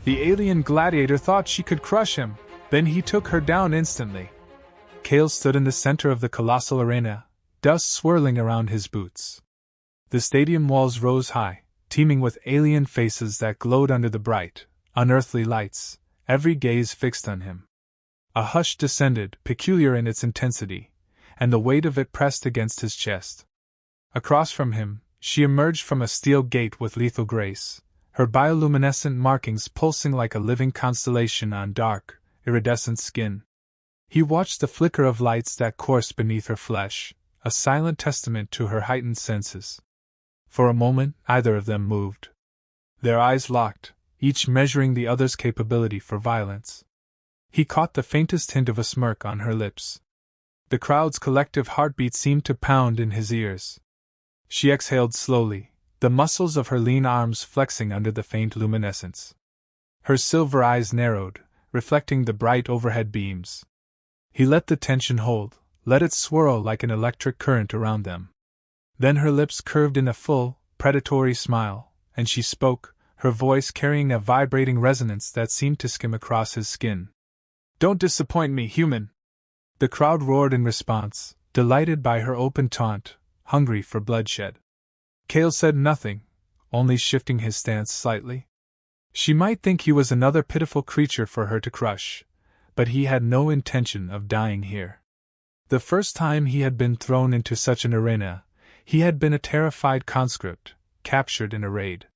The alien gladiator thought she could crush him, then he took her down instantly. Kale stood in the center of the colossal arena, dust swirling around his boots. The stadium walls rose high, teeming with alien faces that glowed under the bright, unearthly lights, every gaze fixed on him. A hush descended, peculiar in its intensity, and the weight of it pressed against his chest. Across from him, she emerged from a steel gate with lethal grace, her bioluminescent markings pulsing like a living constellation on dark, iridescent skin. He watched the flicker of lights that coursed beneath her flesh, a silent testament to her heightened senses. For a moment, neither of them moved. Their eyes locked, each measuring the other's capability for violence. He caught the faintest hint of a smirk on her lips. The crowd's collective heartbeat seemed to pound in his ears. She exhaled slowly, the muscles of her lean arms flexing under the faint luminescence. Her silver eyes narrowed, reflecting the bright overhead beams. He let the tension hold, let it swirl like an electric current around them. Then her lips curved in a full, predatory smile, and she spoke, her voice carrying a vibrating resonance that seemed to skim across his skin. "Don't disappoint me, human!" The crowd roared in response, delighted by her open taunt, hungry for bloodshed. Kale said nothing, only shifting his stance slightly. She might think he was another pitiful creature for her to crush, but he had no intention of dying here. The first time he had been thrown into such an arena, he had been a terrified conscript, captured in a raid.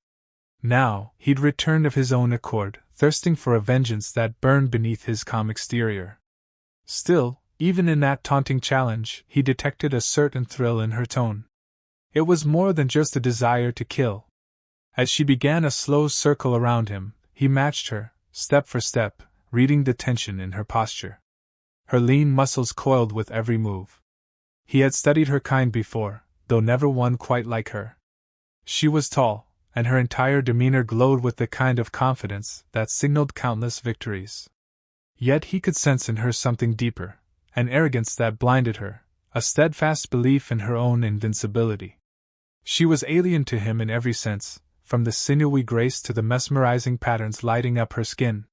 Now, he'd returned of his own accord, thirsting for a vengeance that burned beneath his calm exterior. Still, even in that taunting challenge, he detected a certain thrill in her tone. It was more than just a desire to kill. As she began a slow circle around him, he matched her, step for step, reading the tension in her posture. Her lean muscles coiled with every move. He had studied her kind before, though never one quite like her. She was tall, and her entire demeanor glowed with the kind of confidence that signaled countless victories. Yet he could sense in her something deeper, an arrogance that blinded her, a steadfast belief in her own invincibility. She was alien to him in every sense, from the sinewy grace to the mesmerizing patterns lighting up her skin.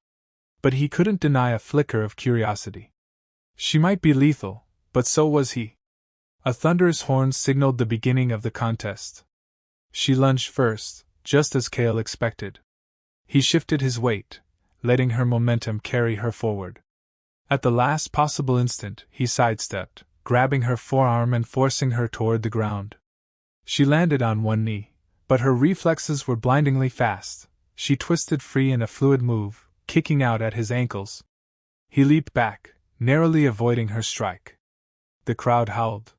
But he couldn't deny a flicker of curiosity. She might be lethal, but so was he. A thunderous horn signaled the beginning of the contest. She lunged first, just as Kale expected. He shifted his weight, letting her momentum carry her forward. At the last possible instant, he sidestepped, grabbing her forearm and forcing her toward the ground. She landed on one knee, but her reflexes were blindingly fast. She twisted free in a fluid move, kicking out at his ankles. He leaped back, narrowly avoiding her strike. The crowd howled.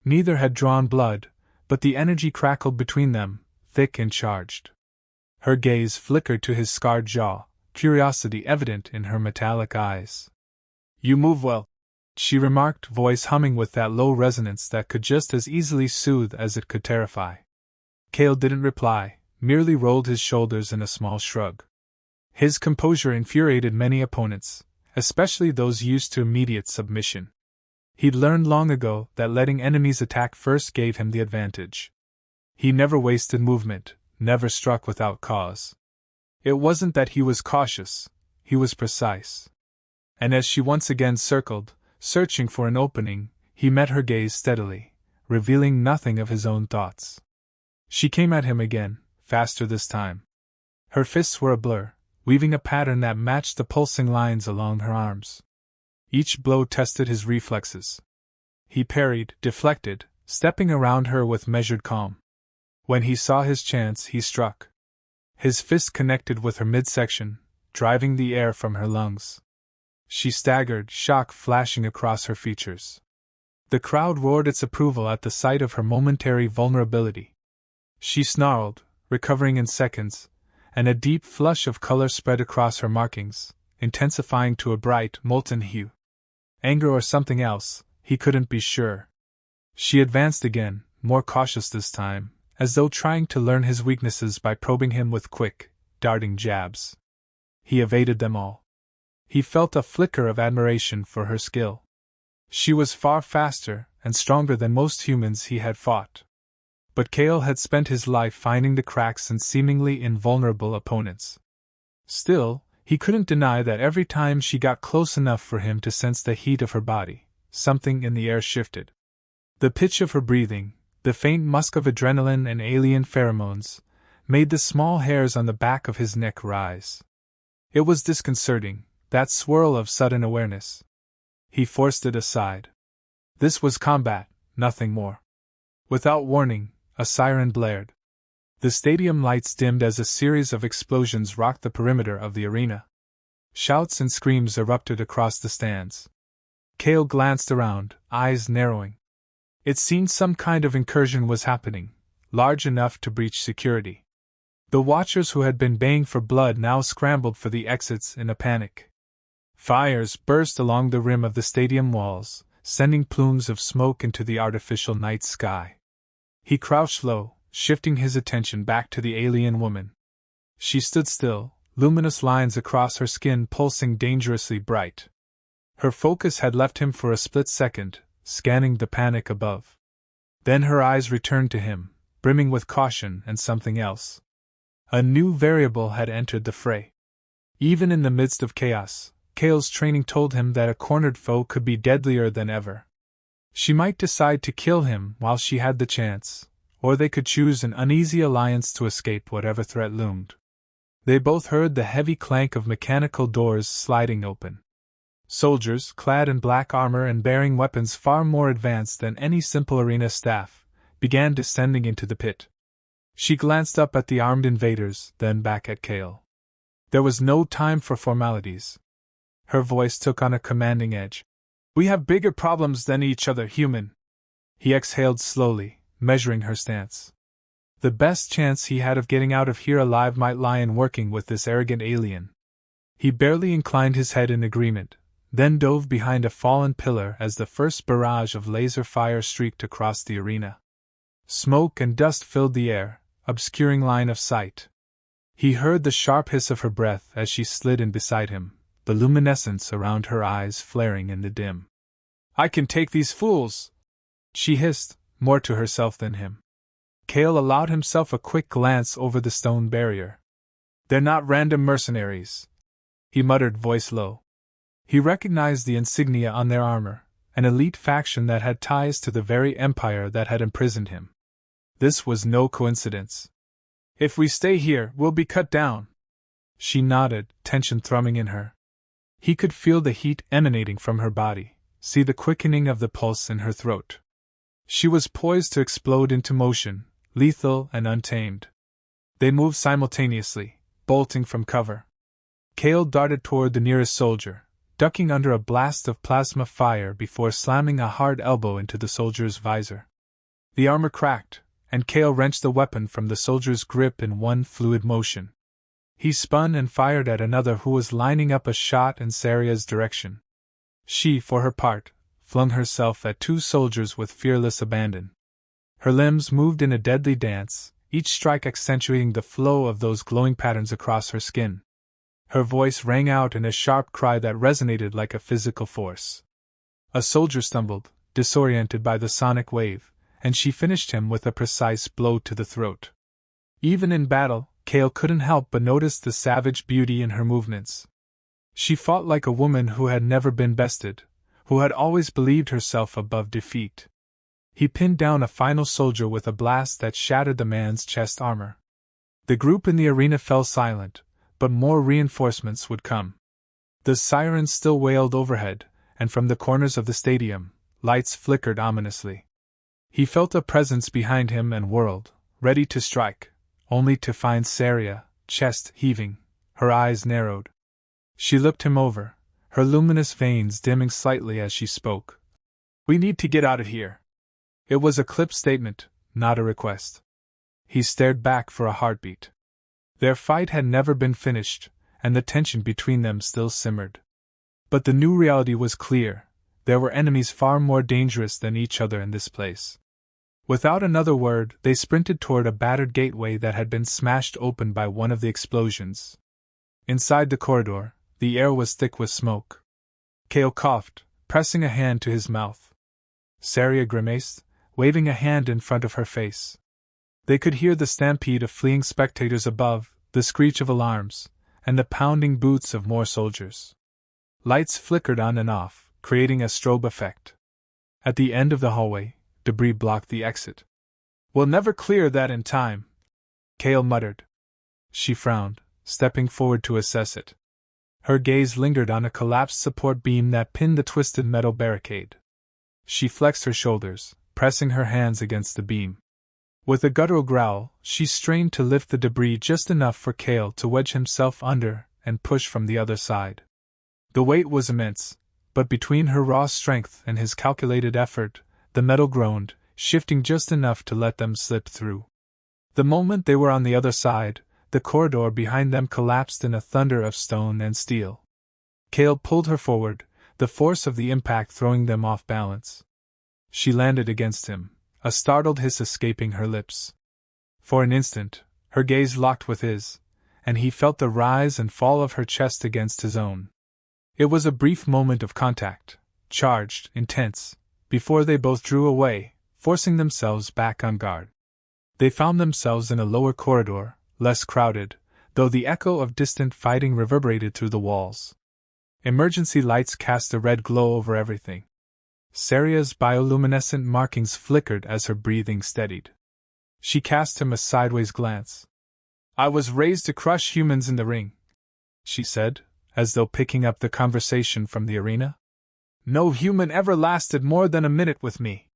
Neither had drawn blood, but the energy crackled between them, thick and charged. Her gaze flickered to his scarred jaw, curiosity evident in her metallic eyes. "You move well," she remarked, voice humming with that low resonance that could just as easily soothe as it could terrify. Kale didn't reply, merely rolled his shoulders in a small shrug. His composure infuriated many opponents, especially those used to immediate submission. He'd learned long ago that letting enemies attack first gave him the advantage. He never wasted movement, never struck without cause. It wasn't that he was cautious, he was precise. And as she once again circled, searching for an opening, he met her gaze steadily, revealing nothing of his own thoughts. She came at him again, faster this time. Her fists were a blur, weaving a pattern that matched the pulsing lines along her arms. Each blow tested his reflexes. He parried, deflected, stepping around her with measured calm. When he saw his chance, he struck. His fist connected with her midsection, driving the air from her lungs. She staggered, shock flashing across her features. The crowd roared its approval at the sight of her momentary vulnerability. She snarled, recovering in seconds, and a deep flush of color spread across her markings, intensifying to a bright, molten hue. Anger or something else, he couldn't be sure. She advanced again, more cautious this time, as though trying to learn his weaknesses by probing him with quick, darting jabs. He evaded them all. He felt a flicker of admiration for her skill. She was far faster and stronger than most humans he had fought. But Kale had spent his life finding the cracks in seemingly invulnerable opponents. Still, he couldn't deny that every time she got close enough for him to sense the heat of her body, something in the air shifted. The pitch of her breathing, the faint musk of adrenaline and alien pheromones, made the small hairs on the back of his neck rise. It was disconcerting, that swirl of sudden awareness. He forced it aside. This was combat, nothing more. Without warning, a siren blared. The stadium lights dimmed as a series of explosions rocked the perimeter of the arena. Shouts and screams erupted across the stands. Cale glanced around, eyes narrowing. It seemed some kind of incursion was happening, large enough to breach security. The watchers who had been baying for blood now scrambled for the exits in a panic. Fires burst along the rim of the stadium walls, sending plumes of smoke into the artificial night sky. He crouched low, shifting his attention back to the alien woman. She stood still, luminous lines across her skin pulsing dangerously bright. Her focus had left him for a split second, scanning the panic above. Then her eyes returned to him, brimming with caution and something else. A new variable had entered the fray. Even in the midst of chaos, Cale's training told him that a cornered foe could be deadlier than ever. She might decide to kill him while she had the chance, or they could choose an uneasy alliance to escape whatever threat loomed. They both heard the heavy clank of mechanical doors sliding open. Soldiers, clad in black armor and bearing weapons far more advanced than any simple arena staff, began descending into the pit. She glanced up at the armed invaders, then back at Cale. There was no time for formalities. Her voice took on a commanding edge. "We have bigger problems than each other, human." He exhaled slowly, measuring her stance. The best chance he had of getting out of here alive might lie in working with this arrogant alien. He barely inclined his head in agreement, then dove behind a fallen pillar as the first barrage of laser fire streaked across the arena. Smoke and dust filled the air, obscuring line of sight. He heard the sharp hiss of her breath as she slid in beside him, the luminescence around her eyes flaring in the dim. "I can take these fools!" she hissed, more to herself than him. Cale allowed himself a quick glance over the stone barrier. "They're not random mercenaries," he muttered, voice low. He recognized the insignia on their armor, an elite faction that had ties to the very empire that had imprisoned him. This was no coincidence. "If we stay here, we'll be cut down." She nodded, tension thrumming in her. He could feel the heat emanating from her body, see the quickening of the pulse in her throat. She was poised to explode into motion, lethal and untamed. They moved simultaneously, bolting from cover. Cale darted toward the nearest soldier, ducking under a blast of plasma fire before slamming a hard elbow into the soldier's visor. The armor cracked, and Cale wrenched the weapon from the soldier's grip in one fluid motion. He spun and fired at another who was lining up a shot in Saria's direction. She, for her part, flung herself at two soldiers with fearless abandon. Her limbs moved in a deadly dance, each strike accentuating the flow of those glowing patterns across her skin. Her voice rang out in a sharp cry that resonated like a physical force. A soldier stumbled, disoriented by the sonic wave, and she finished him with a precise blow to the throat. Even in battle, Cale couldn't help but notice the savage beauty in her movements. She fought like a woman who had never been bested, who had always believed herself above defeat. He pinned down a final soldier with a blast that shattered the man's chest armor. The group in the arena fell silent, but more reinforcements would come. The sirens still wailed overhead, and from the corners of the stadium, lights flickered ominously. He felt a presence behind him and whirled, ready to strike, only to find Saria, chest heaving, her eyes narrowed. She looked him over, her luminous veins dimming slightly as she spoke. "We need to get out of here." It was a clipped statement, not a request. He stared back for a heartbeat. Their fight had never been finished, and the tension between them still simmered. But the new reality was clear: there were enemies far more dangerous than each other in this place. Without another word, they sprinted toward a battered gateway that had been smashed open by one of the explosions. Inside the corridor, the air was thick with smoke. Cale coughed, pressing a hand to his mouth. Saria grimaced, waving a hand in front of her face. They could hear the stampede of fleeing spectators above, the screech of alarms, and the pounding boots of more soldiers. Lights flickered on and off, creating a strobe effect. At the end of the hallway, debris blocked the exit. "We'll never clear that in time," Kale muttered. She frowned, stepping forward to assess it. Her gaze lingered on a collapsed support beam that pinned the twisted metal barricade. She flexed her shoulders, pressing her hands against the beam. With a guttural growl, she strained to lift the debris just enough for Kale to wedge himself under and push from the other side. The weight was immense, but between her raw strength and his calculated effort, the metal groaned, shifting just enough to let them slip through. The moment they were on the other side, the corridor behind them collapsed in a thunder of stone and steel. Kale pulled her forward, the force of the impact throwing them off balance. She landed against him, a startled hiss escaping her lips. For an instant, her gaze locked with his, and he felt the rise and fall of her chest against his own. It was a brief moment of contact, charged, intense, before they both drew away, forcing themselves back on guard. They found themselves in a lower corridor, less crowded, though the echo of distant fighting reverberated through the walls. Emergency lights cast a red glow over everything. Saria's bioluminescent markings flickered as her breathing steadied. She cast him a sideways glance. "I was raised to crush humans in the ring," she said, as though picking up the conversation from the arena. "No human ever lasted more than a minute with me."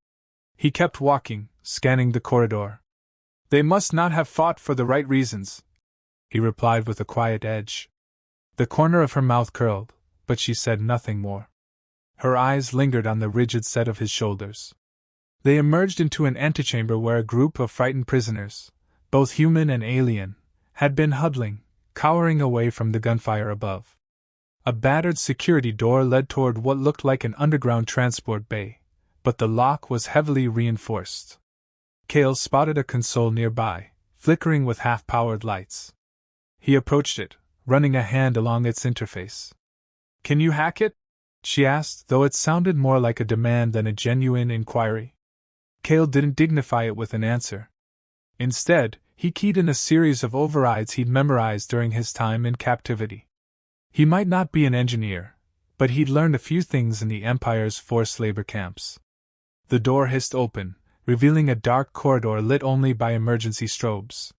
He kept walking, scanning the corridor. "They must not have fought for the right reasons," he replied with a quiet edge. The corner of her mouth curled, but she said nothing more. Her eyes lingered on the rigid set of his shoulders. They emerged into an antechamber where a group of frightened prisoners, both human and alien, had been huddling, cowering away from the gunfire above. A battered security door led toward what looked like an underground transport bay, but the lock was heavily reinforced. Kale spotted a console nearby, flickering with half-powered lights. He approached it, running a hand along its interface. "Can you hack it?" she asked, though it sounded more like a demand than a genuine inquiry. Kale didn't dignify it with an answer. Instead, he keyed in a series of overrides he'd memorized during his time in captivity. He might not be an engineer, but he'd learned a few things in the Empire's forced labor camps. The door hissed open, revealing a dark corridor lit only by emergency strobes.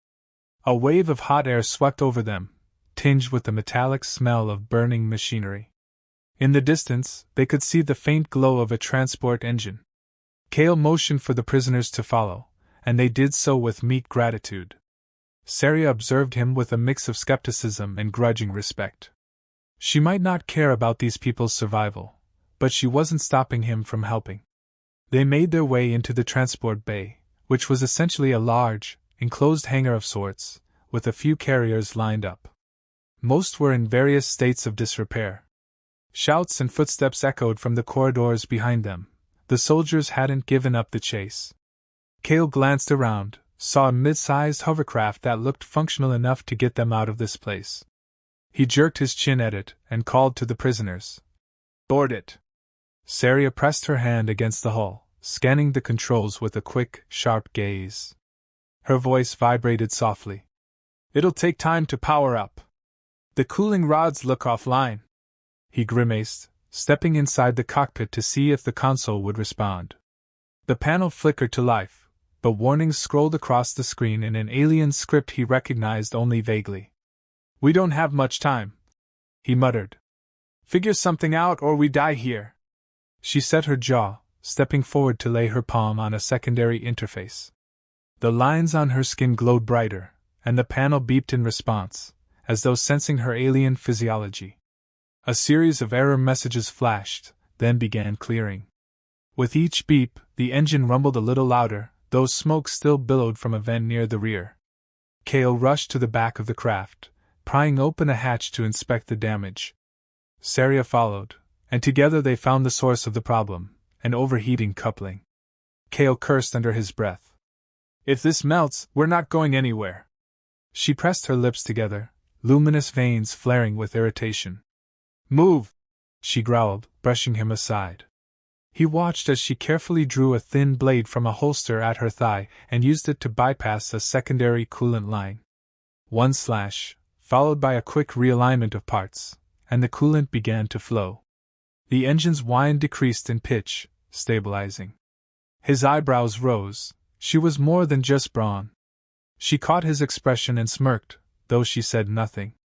A wave of hot air swept over them, tinged with the metallic smell of burning machinery. In the distance, they could see the faint glow of a transport engine. Kale motioned for the prisoners to follow, and they did so with meek gratitude. Saria observed him with a mix of skepticism and grudging respect. She might not care about these people's survival, but she wasn't stopping him from helping. They made their way into the transport bay, which was essentially a large, enclosed hangar of sorts, with a few carriers lined up. Most were in various states of disrepair. Shouts and footsteps echoed from the corridors behind them. The soldiers hadn't given up the chase. Kale glanced around, saw a mid-sized hovercraft that looked functional enough to get them out of this place. He jerked his chin at it and called to the prisoners. "Board it." Saria pressed her hand against the hull, scanning the controls with a quick, sharp gaze. Her voice vibrated softly. "It'll take time to power up. The cooling rods look offline." He grimaced, stepping inside the cockpit to see if the console would respond. The panel flickered to life, but warnings scrolled across the screen in an alien script he recognized only vaguely. "We don't have much time," he muttered. "Figure something out or we die here." She set her jaw, stepping forward to lay her palm on a secondary interface. The lines on her skin glowed brighter, and the panel beeped in response, as though sensing her alien physiology. A series of error messages flashed, then began clearing. With each beep, the engine rumbled a little louder, though smoke still billowed from a vent near the rear. Kale rushed to the back of the craft, prying open a hatch to inspect the damage. Saria followed, and together they found the source of the problem, an overheating coupling. Kale cursed under his breath. "If this melts, we're not going anywhere." She pressed her lips together, luminous veins flaring with irritation. "Move!" she growled, brushing him aside. He watched as she carefully drew a thin blade from a holster at her thigh and used it to bypass a secondary coolant line. One slash, followed by a quick realignment of parts, and the coolant began to flow. The engine's whine decreased in pitch, stabilizing. His eyebrows rose. She was more than just brawn. She caught his expression and smirked, though she said nothing.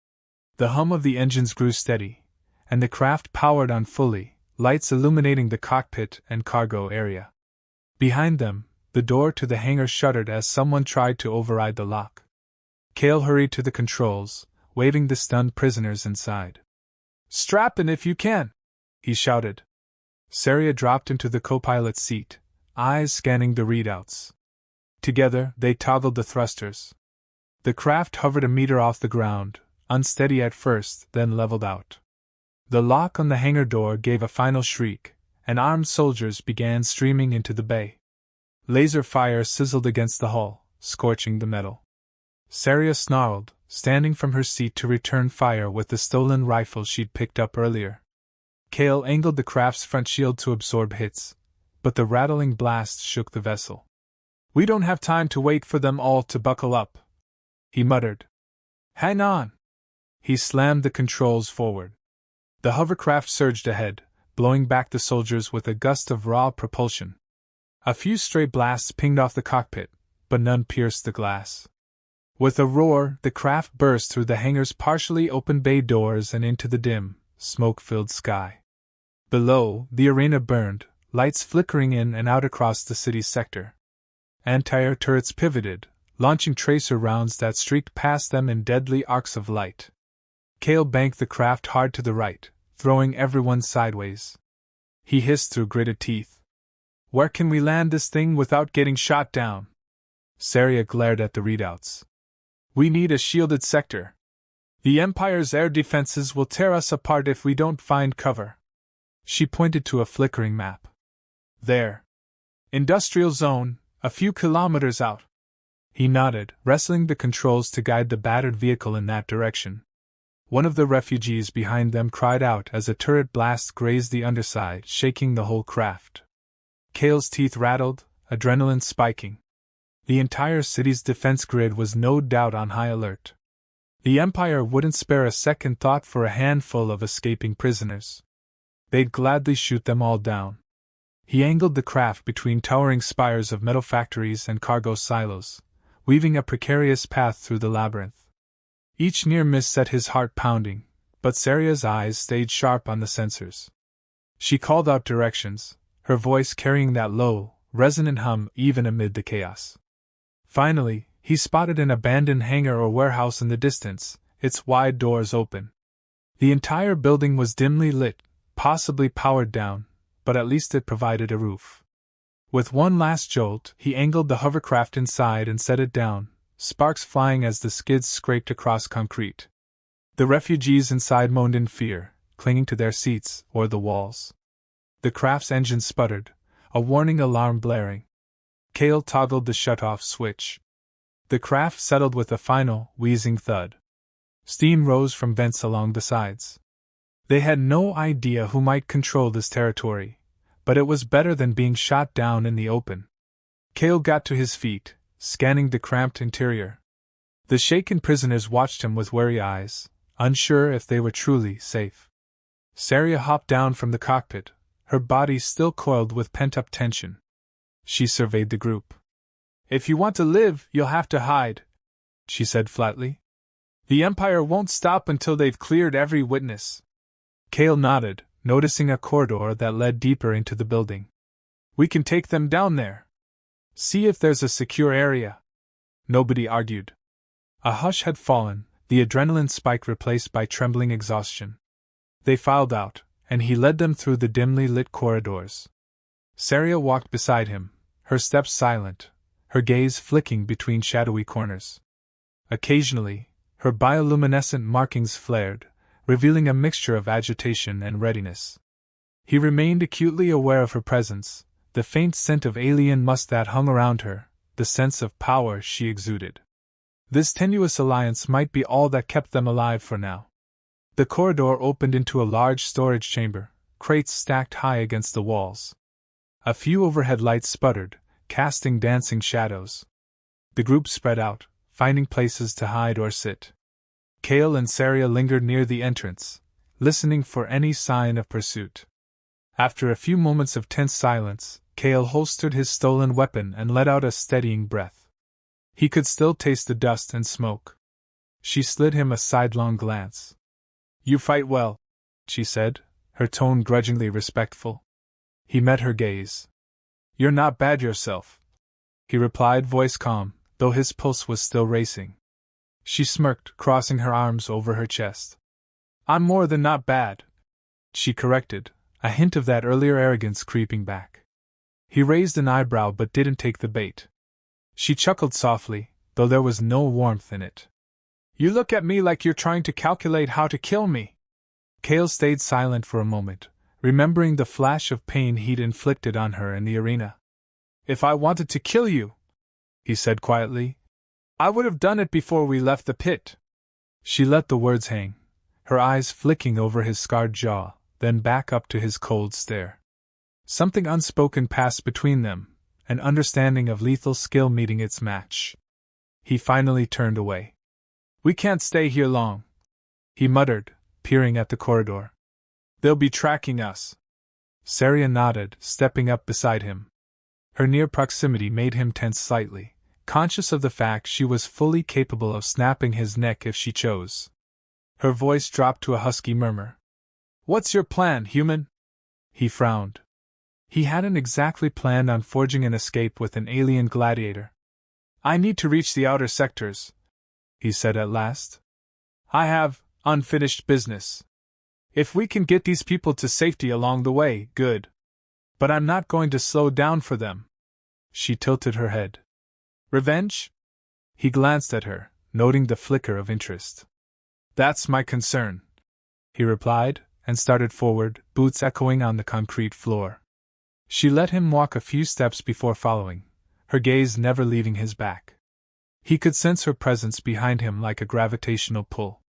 The hum of the engines grew steady, and the craft powered on fully, lights illuminating the cockpit and cargo area. Behind them, the door to the hangar shuddered as someone tried to override the lock. Cale hurried to the controls, waving the stunned prisoners inside. "Strap in if you can!" he shouted. Saria dropped into the co-pilot's seat, eyes scanning the readouts. Together, they toggled the thrusters. The craft hovered a meter off the ground, unsteady at first, then leveled out. The lock on the hangar door gave a final shriek, and armed soldiers began streaming into the bay. Laser fire sizzled against the hull, scorching the metal. Saria snarled, standing from her seat to return fire with the stolen rifle she'd picked up earlier. Cale angled the craft's front shield to absorb hits, but the rattling blast shook the vessel. "We don't have time to wait for them all to buckle up," he muttered. "Hang on!" He slammed the controls forward. The hovercraft surged ahead, blowing back the soldiers with a gust of raw propulsion. A few stray blasts pinged off the cockpit, but none pierced the glass. With a roar, the craft burst through the hangar's partially open bay doors and into the dim, smoke-filled sky. Below, the arena burned, lights flickering in and out across the city's sector. Anti-air turrets pivoted, launching tracer rounds that streaked past them in deadly arcs of light. Cale banked the craft hard to the right, throwing everyone sideways. He hissed through gritted teeth. "Where can we land this thing without getting shot down?" Saria glared at the readouts. "We need a shielded sector. The Empire's air defenses will tear us apart if we don't find cover." She pointed to a flickering map. "There. Industrial zone, a few kilometers out." He nodded, wrestling the controls to guide the battered vehicle in that direction. One of the refugees behind them cried out as a turret blast grazed the underside, shaking the whole craft. Cale's teeth rattled, adrenaline spiking. The entire city's defense grid was no doubt on high alert. The Empire wouldn't spare a second thought for a handful of escaping prisoners. They'd gladly shoot them all down. He angled the craft between towering spires of metal factories and cargo silos, weaving a precarious path through the labyrinth. Each near miss set his heart pounding, but Saria's eyes stayed sharp on the sensors. She called out directions, her voice carrying that low, resonant hum even amid the chaos. Finally, he spotted an abandoned hangar or warehouse in the distance, its wide doors open. The entire building was dimly lit, possibly powered down, but at least it provided a roof. With one last jolt, he angled the hovercraft inside and set it down, sparks flying as the skids scraped across concrete. The refugees inside moaned in fear, clinging to their seats or the walls. The craft's engine sputtered, a warning alarm blaring. Cale toggled the shut-off switch. The craft settled with a final, wheezing thud. Steam rose from vents along the sides. They had no idea who might control this territory, but it was better than being shot down in the open. Cale got to his feet, scanning the cramped interior. The shaken prisoners watched him with wary eyes, unsure if they were truly safe. Saria hopped down from the cockpit, her body still coiled with pent-up tension. She surveyed the group. "If you want to live, you'll have to hide," she said flatly. "The Empire won't stop until they've cleared every witness." Cale nodded, noticing a corridor that led deeper into the building. "We can take them down there. See if there's a secure area." Nobody argued. A hush had fallen, the adrenaline spike replaced by trembling exhaustion. They filed out, and he led them through the dimly lit corridors. Saria walked beside him, her steps silent, her gaze flicking between shadowy corners. Occasionally, her bioluminescent markings flared, revealing a mixture of agitation and readiness. He remained acutely aware of her presence, the faint scent of alien musk that hung around her, the sense of power she exuded. This tenuous alliance might be all that kept them alive for now. The corridor opened into a large storage chamber, crates stacked high against the walls. A few overhead lights sputtered, casting dancing shadows. The group spread out, finding places to hide or sit. Kale and Saria lingered near the entrance, listening for any sign of pursuit. After a few moments of tense silence, Kale holstered his stolen weapon and let out a steadying breath. He could still taste the dust and smoke. She slid him a sidelong glance. "You fight well," she said, her tone grudgingly respectful. He met her gaze. "You're not bad yourself," he replied, voice calm, though his pulse was still racing. She smirked, crossing her arms over her chest. "I'm more than not bad," she corrected, a hint of that earlier arrogance creeping back. He raised an eyebrow but didn't take the bait. She chuckled softly, though there was no warmth in it. "You look at me like you're trying to calculate how to kill me." Kale stayed silent for a moment, remembering the flash of pain he'd inflicted on her in the arena. "If I wanted to kill you," he said quietly, "I would have done it before we left the pit." She let the words hang, her eyes flicking over his scarred jaw, then back up to his cold stare. Something unspoken passed between them, an understanding of lethal skill meeting its match. He finally turned away. "We can't stay here long," he muttered, peering at the corridor. "They'll be tracking us." Saria nodded, stepping up beside him. Her near proximity made him tense slightly, conscious of the fact she was fully capable of snapping his neck if she chose. Her voice dropped to a husky murmur. "What's your plan, human?" He frowned. He hadn't exactly planned on forging an escape with an alien gladiator. "I need to reach the outer sectors," he said at last. "I have unfinished business. If we can get these people to safety along the way, good. But I'm not going to slow down for them." She tilted her head. "Revenge?" He glanced at her, noting the flicker of interest. "That's my concern," he replied, and started forward, boots echoing on the concrete floor. She let him walk a few steps before following, her gaze never leaving his back. He could sense her presence behind him like a gravitational pull.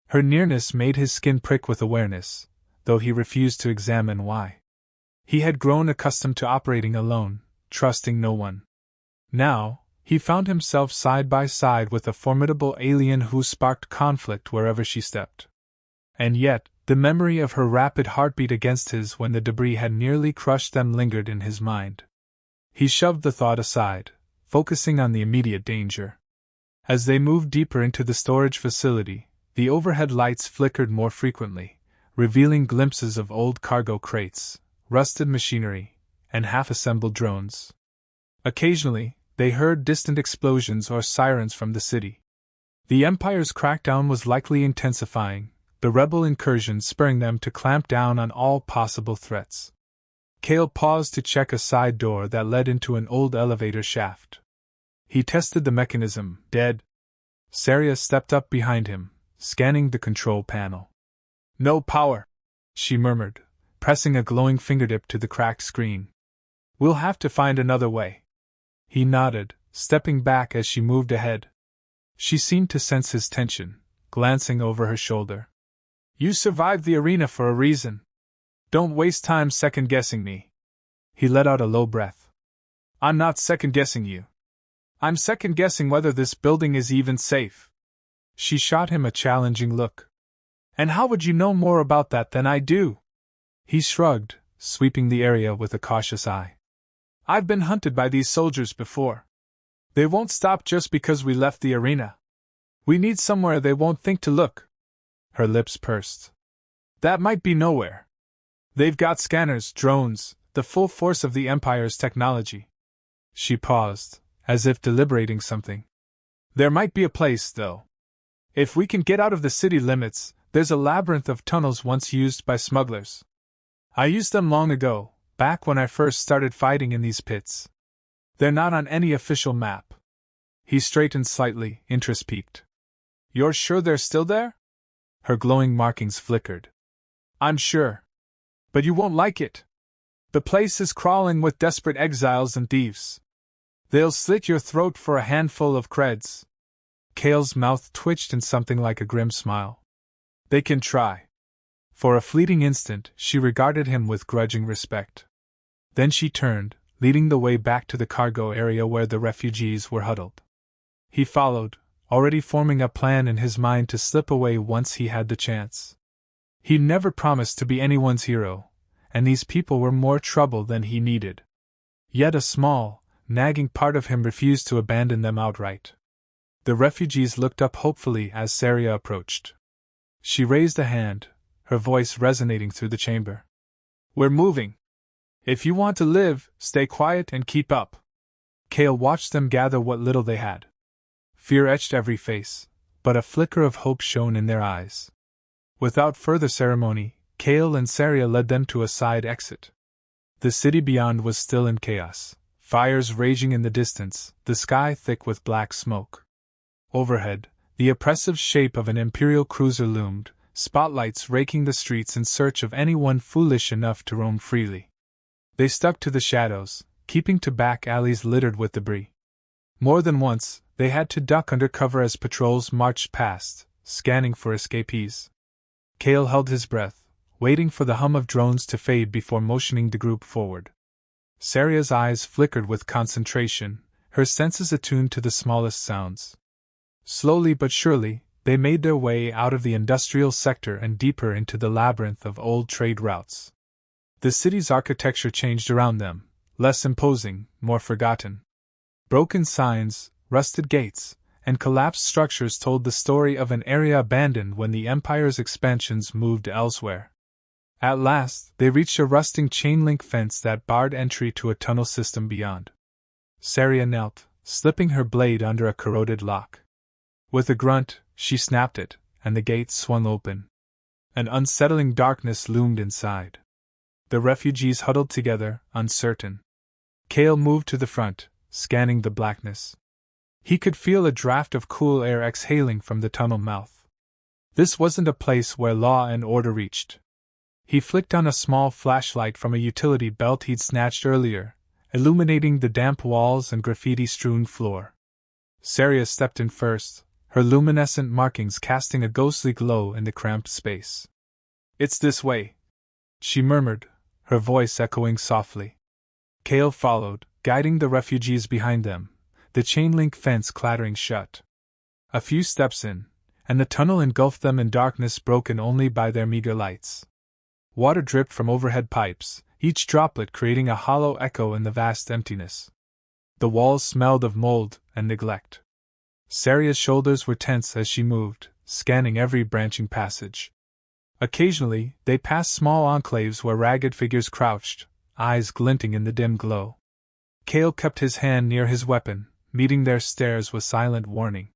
Her nearness made his skin prick with awareness, though he refused to examine why. He had grown accustomed to operating alone, trusting no one. Now, he found himself side by side with a formidable alien who sparked conflict wherever she stepped. And yet, the memory of her rapid heartbeat against his when the debris had nearly crushed them lingered in his mind. He shoved the thought aside, focusing on the immediate danger. As they moved deeper into the storage facility, the overhead lights flickered more frequently, revealing glimpses of old cargo crates, rusted machinery, and half-assembled drones. Occasionally, they heard distant explosions or sirens from the city. The Empire's crackdown was likely intensifying, the rebel incursion spurring them to clamp down on all possible threats. Kale paused to check a side door that led into an old elevator shaft. He tested the mechanism, dead. Saria stepped up behind him, scanning the control panel. "No power," she murmured, pressing a glowing fingertip to the cracked screen. "We'll have to find another way." He nodded, stepping back as she moved ahead. She seemed to sense his tension, glancing over her shoulder. "You survived the arena for a reason. Don't waste time second-guessing me." He let out a low breath. "I'm not second-guessing you. I'm second-guessing whether this building is even safe." She shot him a challenging look. "And how would you know more about that than I do?" He shrugged, sweeping the area with a cautious eye. "I've been hunted by these soldiers before. They won't stop just because we left the arena. We need somewhere they won't think to look." Her lips pursed. "That might be nowhere. They've got scanners, drones, the full force of the Empire's technology." She paused, as if deliberating something. "There might be a place, though. If we can get out of the city limits, there's a labyrinth of tunnels once used by smugglers. I used them long ago, back when I first started fighting in these pits. They're not on any official map." He straightened slightly, interest piqued. "You're sure they're still there?" Her glowing markings flickered. "I'm sure. But you won't like it. The place is crawling with desperate exiles and thieves. They'll slit your throat for a handful of creds." Kale's mouth twitched in something like a grim smile. "They can try." For a fleeting instant, she regarded him with grudging respect. Then she turned, leading the way back to the cargo area where the refugees were huddled. He followed, already forming a plan in his mind to slip away once he had the chance. He'd never promised to be anyone's hero, and these people were more trouble than he needed. Yet a small, nagging part of him refused to abandon them outright. The refugees looked up hopefully as Saria approached. She raised a hand, her voice resonating through the chamber. "We're moving. If you want to live, stay quiet and keep up." Kale watched them gather what little they had. Fear etched every face, but a flicker of hope shone in their eyes. Without further ceremony, Kale and Saria led them to a side exit. The city beyond was still in chaos, fires raging in the distance, the sky thick with black smoke. Overhead, the oppressive shape of an Imperial cruiser loomed, spotlights raking the streets in search of anyone foolish enough to roam freely. They stuck to the shadows, keeping to back alleys littered with debris. More than once, they had to duck under cover as patrols marched past, scanning for escapees. Kale held his breath, waiting for the hum of drones to fade before motioning the group forward. Saria's eyes flickered with concentration, her senses attuned to the smallest sounds. Slowly but surely, they made their way out of the industrial sector and deeper into the labyrinth of old trade routes. The city's architecture changed around them, less imposing, more forgotten. Broken signs, rusted gates, and collapsed structures told the story of an area abandoned when the Empire's expansions moved elsewhere. At last, they reached a rusting chain-link fence that barred entry to a tunnel system beyond. Saria knelt, slipping her blade under a corroded lock. With a grunt, she snapped it, and the gate swung open. An unsettling darkness loomed inside. The refugees huddled together, uncertain. Kale moved to the front, scanning the blackness. He could feel a draft of cool air exhaling from the tunnel mouth. This wasn't a place where law and order reached. He flicked on a small flashlight from a utility belt he'd snatched earlier, illuminating the damp walls and graffiti-strewn floor. Saria stepped in first, her luminescent markings casting a ghostly glow in the cramped space. "It's this way," she murmured, her voice echoing softly. Kale followed, guiding the refugees behind them, the chain-link fence clattering shut. A few steps in, and the tunnel engulfed them in darkness broken only by their meager lights. Water dripped from overhead pipes, each droplet creating a hollow echo in the vast emptiness. The walls smelled of mold and neglect. Saria's shoulders were tense as she moved, scanning every branching passage. Occasionally, they passed small enclaves where ragged figures crouched, eyes glinting in the dim glow. Kale kept his hand near his weapon, meeting their stares with silent warning.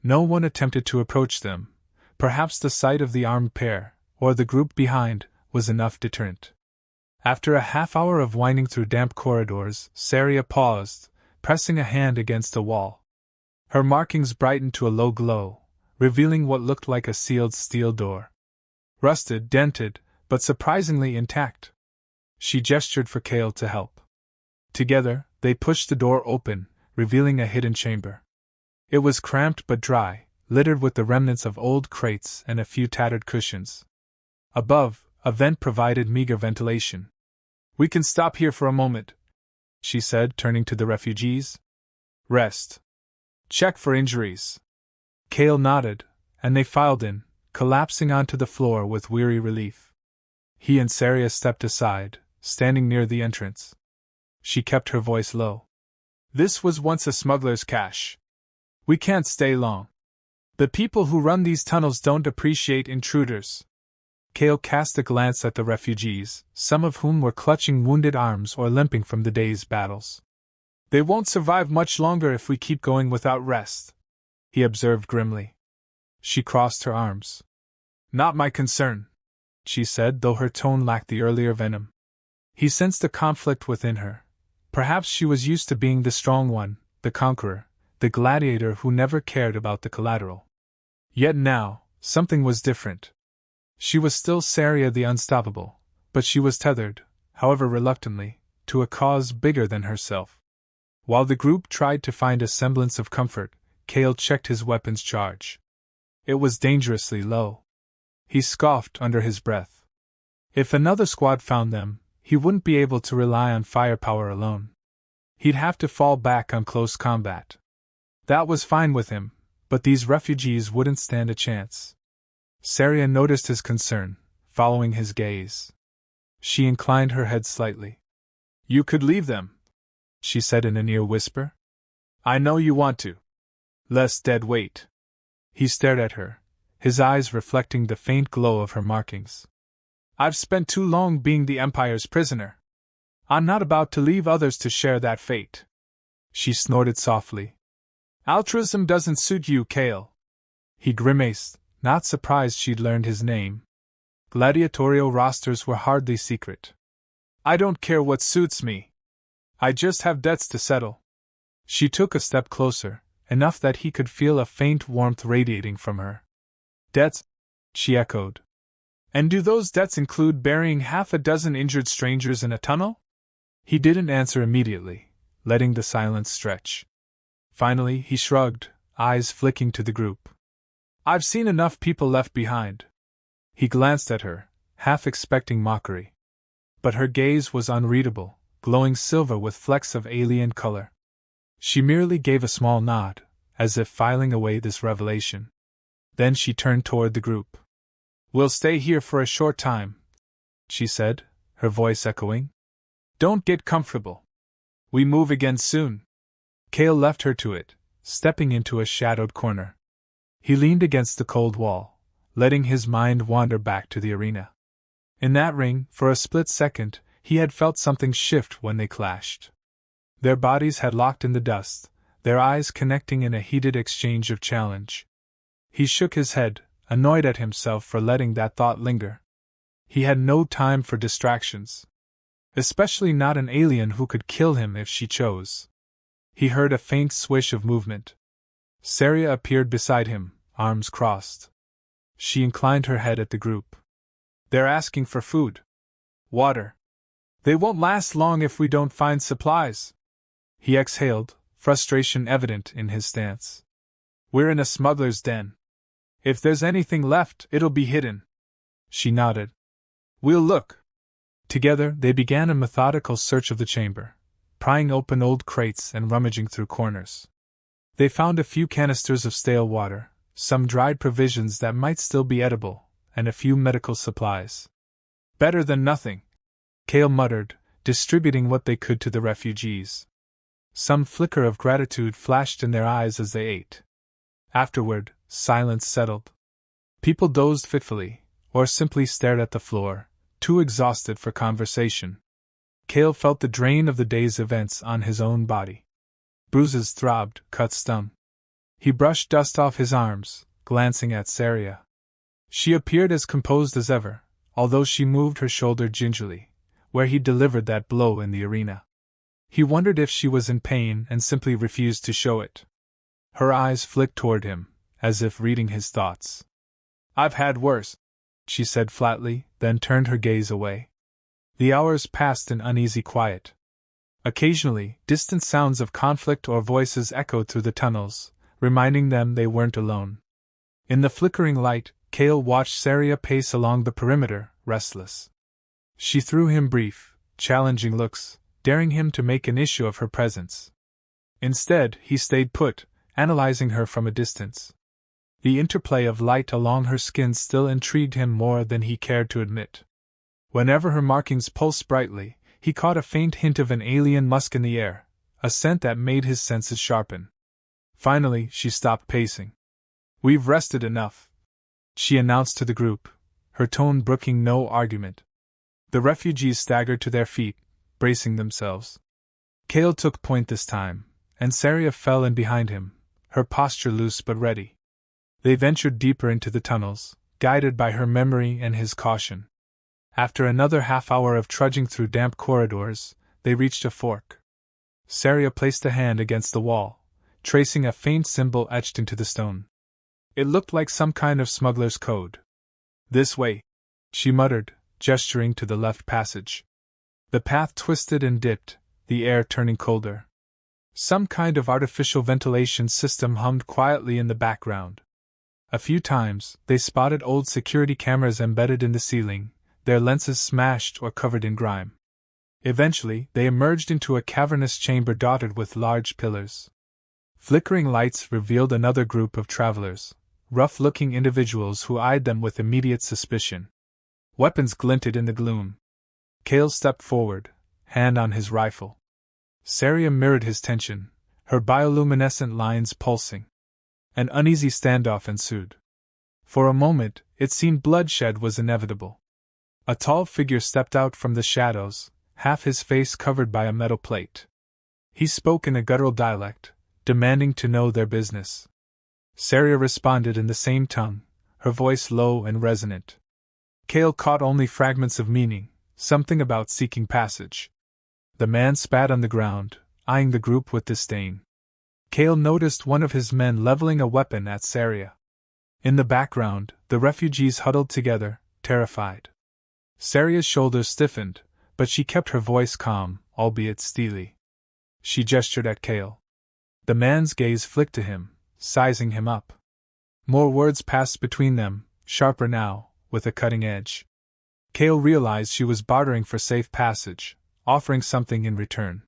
No one attempted to approach them. Perhaps the sight of the armed pair, or the group behind, was enough deterrent. After a half-hour of winding through damp corridors, Saria paused, pressing a hand against a wall. Her markings brightened to a low glow, revealing what looked like a sealed steel door. Rusted, dented, but surprisingly intact. She gestured for Kale to help. Together, they pushed the door open, revealing a hidden chamber. It was cramped but dry, littered with the remnants of old crates and a few tattered cushions. Above, a vent provided meager ventilation. "We can stop here for a moment," she said, turning to the refugees. "Rest. Check for injuries." Kale nodded, and they filed in, collapsing onto the floor with weary relief. He and Saria stepped aside, standing near the entrance. She kept her voice low. "This was once a smuggler's cache. We can't stay long. The people who run these tunnels don't appreciate intruders." Kale cast a glance at the refugees, some of whom were clutching wounded arms or limping from the day's battles. "They won't survive much longer if we keep going without rest," he observed grimly. She crossed her arms. "Not my concern," she said, though her tone lacked the earlier venom. He sensed a conflict within her. Perhaps she was used to being the strong one, the conqueror, the gladiator who never cared about the collateral. Yet now, something was different. She was still Saria the Unstoppable, but she was tethered, however reluctantly, to a cause bigger than herself. While the group tried to find a semblance of comfort, Kale checked his weapon's charge. It was dangerously low. He scoffed under his breath. If another squad found them, he wouldn't be able to rely on firepower alone. He'd have to fall back on close combat. That was fine with him, but these refugees wouldn't stand a chance. Saria noticed his concern, following his gaze. She inclined her head slightly. You could leave them, she said in a near whisper. I know you want to. Less dead weight. He stared at her, his eyes reflecting the faint glow of her markings. I've spent too long being the Empire's prisoner. I'm not about to leave others to share that fate. She snorted softly. Altruism doesn't suit you, Kale. He grimaced, not surprised she'd learned his name. Gladiatorial rosters were hardly secret. I don't care what suits me. I just have debts to settle. She took a step closer, enough that he could feel a faint warmth radiating from her. Debts? She echoed. And do those debts include burying half a dozen injured strangers in a tunnel? He didn't answer immediately, letting the silence stretch. Finally, he shrugged, eyes flicking to the group. I've seen enough people left behind. He glanced at her, half expecting mockery. But her gaze was unreadable, glowing silver with flecks of alien color. She merely gave a small nod, as if filing away this revelation. Then she turned toward the group. We'll stay here for a short time, she said, her voice echoing. Don't get comfortable. We move again soon. Kale left her to it, stepping into a shadowed corner. He leaned against the cold wall, letting his mind wander back to the arena. In that ring, for a split second, he had felt something shift when they clashed. Their bodies had locked in the dust, their eyes connecting in a heated exchange of challenge. He shook his head, annoyed at himself for letting that thought linger. He had no time for distractions. Especially not an alien who could kill him if she chose. He heard a faint swish of movement. Saria appeared beside him, arms crossed. She inclined her head at the group. They're asking for food. Water. They won't last long if we don't find supplies. He exhaled, frustration evident in his stance. We're in a smuggler's den. If there's anything left, it'll be hidden. She nodded. We'll look. Together, they began a methodical search of the chamber, prying open old crates and rummaging through corners. They found a few canisters of stale water, some dried provisions that might still be edible, and a few medical supplies. Better than nothing, Kale muttered, distributing what they could to the refugees. Some flicker of gratitude flashed in their eyes as they ate. Afterward, silence settled. People dozed fitfully, or simply stared at the floor, too exhausted for conversation. Kale felt the drain of the day's events on his own body. Bruises throbbed, cuts stung. He brushed dust off his arms, glancing at Saria. She appeared as composed as ever, although she moved her shoulder gingerly, where he delivered that blow in the arena. He wondered if she was in pain and simply refused to show it. Her eyes flicked toward him, as if reading his thoughts. I've had worse, she said flatly, then turned her gaze away. The hours passed in uneasy quiet. Occasionally, distant sounds of conflict or voices echoed through the tunnels, reminding them they weren't alone. In the flickering light, Kale watched Saria pace along the perimeter, restless. She threw him brief, challenging looks, daring him to make an issue of her presence. Instead, he stayed put, analyzing her from a distance. The interplay of light along her skin still intrigued him more than he cared to admit. Whenever her markings pulsed brightly, he caught a faint hint of an alien musk in the air, a scent that made his senses sharpen. Finally, she stopped pacing. We've rested enough, she announced to the group, her tone brooking no argument. The refugees staggered to their feet, bracing themselves. Kale took point this time, and Saria fell in behind him, her posture loose but ready. They ventured deeper into the tunnels, guided by her memory and his caution. After another half-hour of trudging through damp corridors, they reached a fork. Saria placed a hand against the wall, tracing a faint symbol etched into the stone. It looked like some kind of smuggler's code. This way, she muttered, gesturing to the left passage. The path twisted and dipped, the air turning colder. Some kind of artificial ventilation system hummed quietly in the background. A few times, they spotted old security cameras embedded in the ceiling, their lenses smashed or covered in grime. Eventually, they emerged into a cavernous chamber dotted with large pillars. Flickering lights revealed another group of travelers, rough-looking individuals who eyed them with immediate suspicion. Weapons glinted in the gloom. Cale stepped forward, hand on his rifle. Saria mirrored his tension, her bioluminescent lines pulsing. An uneasy standoff ensued. For a moment, it seemed bloodshed was inevitable. A tall figure stepped out from the shadows, half his face covered by a metal plate. He spoke in a guttural dialect, demanding to know their business. Saria responded in the same tongue, her voice low and resonant. Cale caught only fragments of meaning, something about seeking passage. The man spat on the ground, eyeing the group with disdain. Cale noticed one of his men leveling a weapon at Saria. In the background, the refugees huddled together, terrified. Saria's shoulders stiffened, but she kept her voice calm, albeit steely. She gestured at Cale. The man's gaze flicked to him, sizing him up. More words passed between them, sharper now, with a cutting edge. Cale realized she was bartering for safe passage, offering something in return.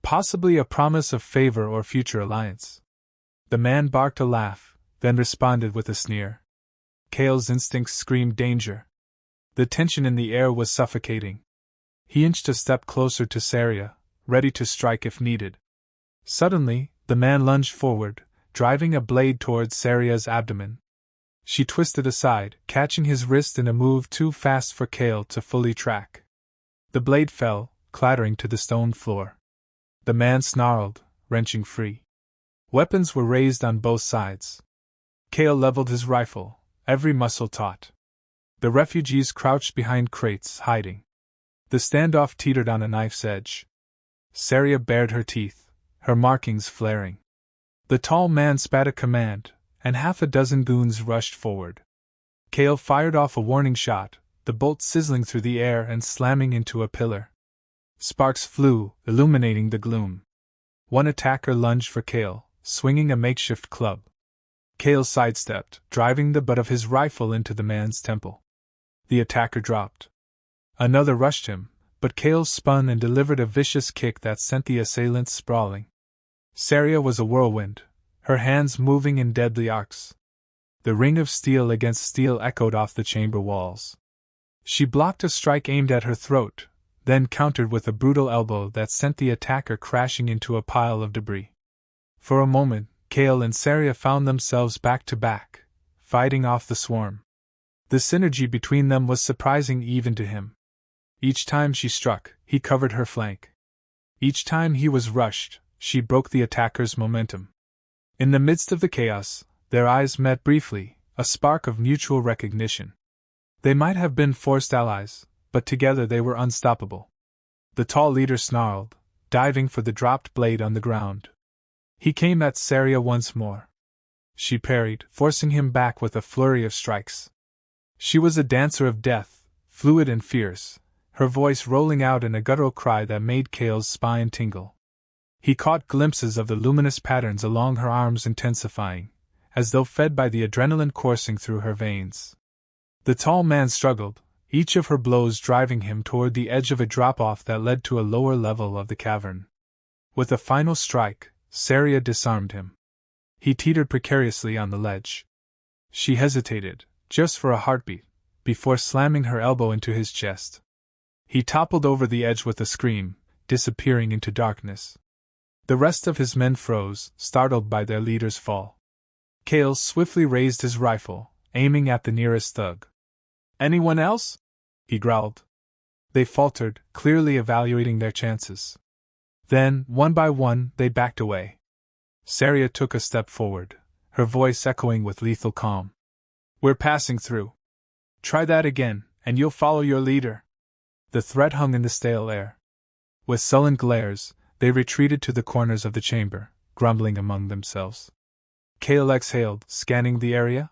Possibly a promise of favor or future alliance. The man barked a laugh, then responded with a sneer. Cale's instincts screamed danger. The tension in the air was suffocating. He inched a step closer to Saria, ready to strike if needed. Suddenly, the man lunged forward, driving a blade towards Saria's abdomen. She twisted aside, catching his wrist in a move too fast for Cale to fully track. The blade fell, clattering to the stone floor. The man snarled, wrenching free. Weapons were raised on both sides. Cale leveled his rifle, every muscle taut. The refugees crouched behind crates, hiding. The standoff teetered on a knife's edge. Saria bared her teeth, her markings flaring. The tall man spat a command, and half a dozen goons rushed forward. Cale fired off a warning shot, the bolt sizzling through the air and slamming into a pillar. Sparks flew, illuminating the gloom. One attacker lunged for Cale, swinging a makeshift club. Cale sidestepped, driving the butt of his rifle into the man's temple. The attacker dropped. Another rushed him, but Cale spun and delivered a vicious kick that sent the assailant sprawling. Saria was a whirlwind, her hands moving in deadly arcs. The ring of steel against steel echoed off the chamber walls. She blocked a strike aimed at her throat, then countered with a brutal elbow that sent the attacker crashing into a pile of debris. For a moment, Cale and Saria found themselves back to back, fighting off the swarm. The synergy between them was surprising even to him. Each time she struck, he covered her flank. Each time he was rushed, she broke the attacker's momentum. In the midst of the chaos, their eyes met briefly, a spark of mutual recognition. They might have been forced allies, but together they were unstoppable. The tall leader snarled, diving for the dropped blade on the ground. He came at Saria once more. She parried, forcing him back with a flurry of strikes. She was a dancer of death, fluid and fierce, her voice rolling out in a guttural cry that made Cale's spine tingle. He caught glimpses of the luminous patterns along her arms intensifying, as though fed by the adrenaline coursing through her veins. The tall man struggled, each of her blows driving him toward the edge of a drop-off that led to a lower level of the cavern. With a final strike, Saria disarmed him. He teetered precariously on the ledge. She hesitated, just for a heartbeat, before slamming her elbow into his chest. He toppled over the edge with a scream, disappearing into darkness. The rest of his men froze, startled by their leader's fall. Cale swiftly raised his rifle, aiming at the nearest thug. "Anyone else?" he growled. They faltered, clearly evaluating their chances. Then, one by one, they backed away. Saria took a step forward, her voice echoing with lethal calm. "We're passing through. Try that again, and you'll follow your leader." The threat hung in the stale air. With sullen glares, they retreated to the corners of the chamber, grumbling among themselves. Cale exhaled, scanning the area.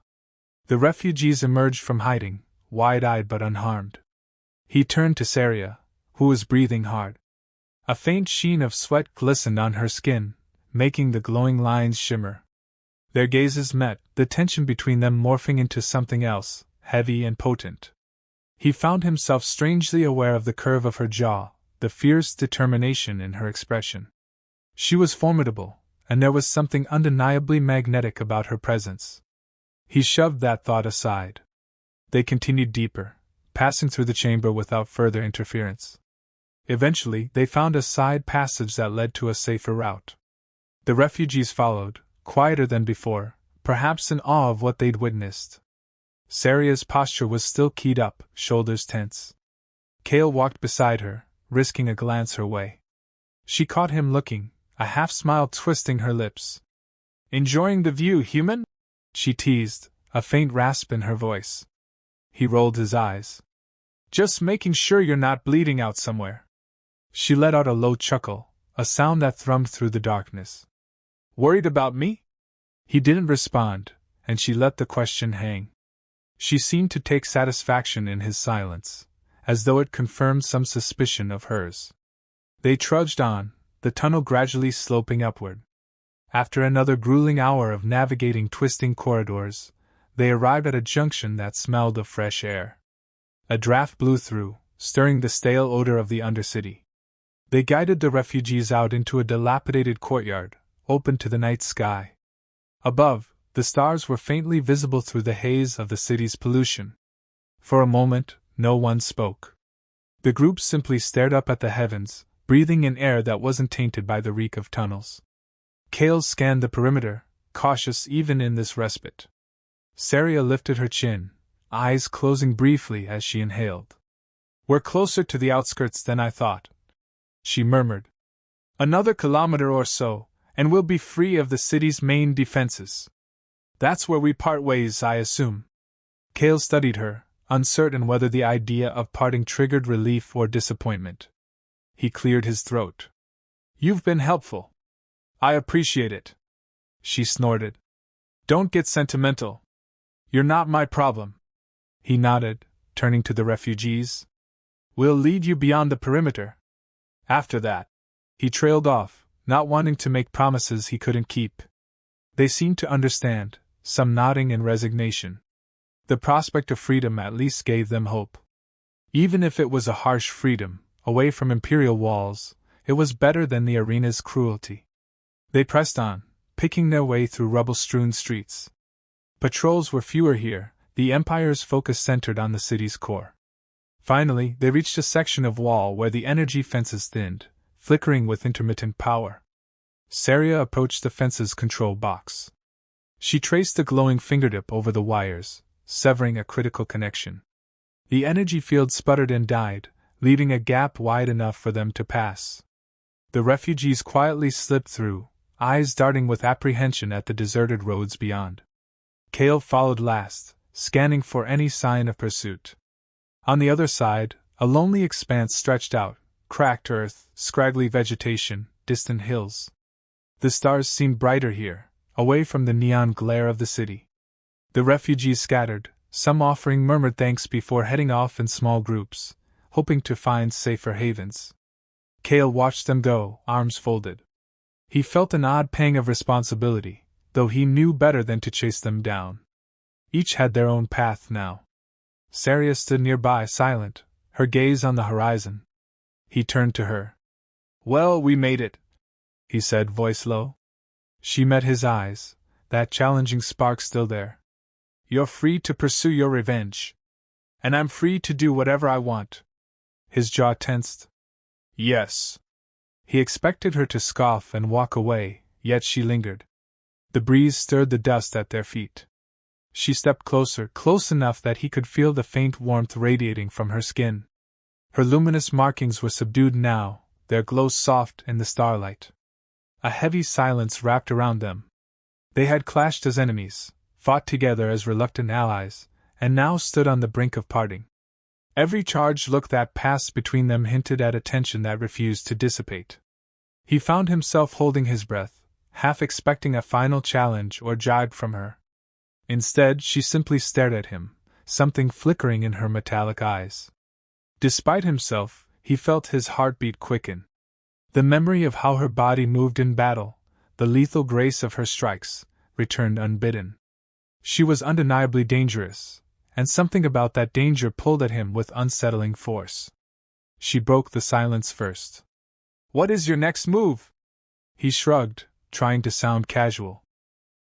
The refugees emerged from hiding, wide-eyed but unharmed. He turned to Saria, who was breathing hard. A faint sheen of sweat glistened on her skin, making the glowing lines shimmer. Their gazes met, the tension between them morphing into something else, heavy and potent. He found himself strangely aware of the curve of her jaw, the fierce determination in her expression. She was formidable, and there was something undeniably magnetic about her presence. He shoved that thought aside. They continued deeper, passing through the chamber without further interference. Eventually, they found a side passage that led to a safer route. The refugees followed, quieter than before, perhaps in awe of what they'd witnessed. Saria's posture was still keyed up, shoulders tense. Kale walked beside her, risking a glance her way. She caught him looking, a half-smile twisting her lips. "Enjoying the view, human?" she teased, a faint rasp in her voice. He rolled his eyes. "Just making sure you're not bleeding out somewhere." She let out a low chuckle, a sound that thrummed through the darkness. "Worried about me?" He didn't respond, and she let the question hang. She seemed to take satisfaction in his silence, as though it confirmed some suspicion of hers. They trudged on, the tunnel gradually sloping upward. After another grueling hour of navigating twisting corridors, they arrived at a junction that smelled of fresh air. A draft blew through, stirring the stale odor of the Undercity. They guided the refugees out into a dilapidated courtyard, open to the night sky. Above, the stars were faintly visible through the haze of the city's pollution. For a moment, no one spoke. The group simply stared up at the heavens, breathing in air that wasn't tainted by the reek of tunnels. Kale scanned the perimeter, cautious even in this respite. Saria lifted her chin, eyes closing briefly as she inhaled. "We're closer to the outskirts than I thought," she murmured. "Another kilometer or so, and we'll be free of the city's main defenses. That's where we part ways, I assume." Kale studied her, uncertain whether the idea of parting triggered relief or disappointment. He cleared his throat. "You've been helpful. I appreciate it." She snorted. "Don't get sentimental. You're not my problem." He nodded, turning to the refugees. "We'll lead you beyond the perimeter. After that," he trailed off, not wanting to make promises he couldn't keep. They seemed to understand, some nodding in resignation. The prospect of freedom at least gave them hope. Even if it was a harsh freedom, away from imperial walls, it was better than the arena's cruelty. They pressed on, picking their way through rubble-strewn streets. Patrols were fewer here, the Empire's focus centered on the city's core. Finally, they reached a section of wall where the energy fences thinned, flickering with intermittent power. Saria approached the fence's control box. She traced a glowing fingertip over the wires, severing a critical connection. The energy field sputtered and died, leaving a gap wide enough for them to pass. The refugees quietly slipped through, eyes darting with apprehension at the deserted roads beyond. Kale followed last, scanning for any sign of pursuit. On the other side, a lonely expanse stretched out, cracked earth, scraggly vegetation, distant hills. The stars seemed brighter here, away from the neon glare of the city. The refugees scattered, some offering murmured thanks before heading off in small groups, hoping to find safer havens. Kale watched them go, arms folded. He felt an odd pang of responsibility, though he knew better than to chase them down. Each had their own path now. Saria stood nearby, silent, her gaze on the horizon. He turned to her. "Well, we made it," he said, voice low. She met his eyes, that challenging spark still there. "You're free to pursue your revenge. And I'm free to do whatever I want." His jaw tensed. "Yes." He expected her to scoff and walk away, yet she lingered. The breeze stirred the dust at their feet. She stepped closer, close enough that he could feel the faint warmth radiating from her skin. Her luminous markings were subdued now, their glow soft in the starlight. A heavy silence wrapped around them. They had clashed as enemies, fought together as reluctant allies, and now stood on the brink of parting. Every charged look that passed between them hinted at a tension that refused to dissipate. He found himself holding his breath, half expecting a final challenge or jibe from her. Instead, she simply stared at him, something flickering in her metallic eyes. Despite himself, he felt his heartbeat quicken. The memory of how her body moved in battle, the lethal grace of her strikes, returned unbidden. She was undeniably dangerous, and something about that danger pulled at him with unsettling force. She broke the silence first. "What is your next move?" He shrugged, trying to sound casual.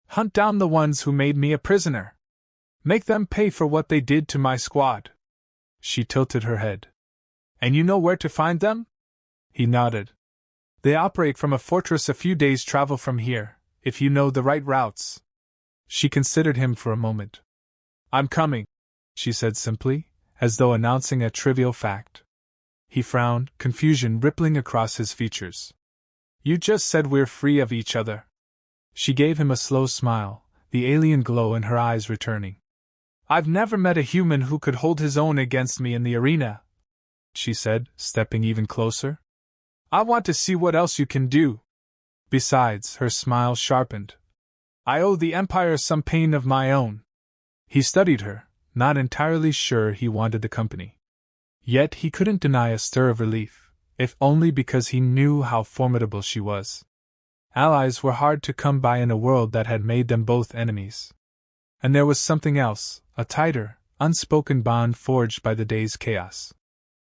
Hunt down the ones who made me a prisoner. Make them pay for what they did to my squad. She tilted her head. And you know where to find them? He nodded. They operate from a fortress a few days' travel from here, if you know the right routes. She considered him for a moment. I'm coming, she said simply, as though announcing a trivial fact. He frowned, confusion rippling across his features. You just said we're free of each other. She gave him a slow smile, the alien glow in her eyes returning. I've never met a human who could hold his own against me in the arena, she said, stepping even closer. I want to see what else you can do. Besides, her smile sharpened. I owe the Empire some pain of my own. He studied her, not entirely sure he wanted the company. Yet he couldn't deny a stir of relief, if only because he knew how formidable she was. Allies were hard to come by in a world that had made them both enemies. And there was something else, a tighter, unspoken bond forged by the day's chaos.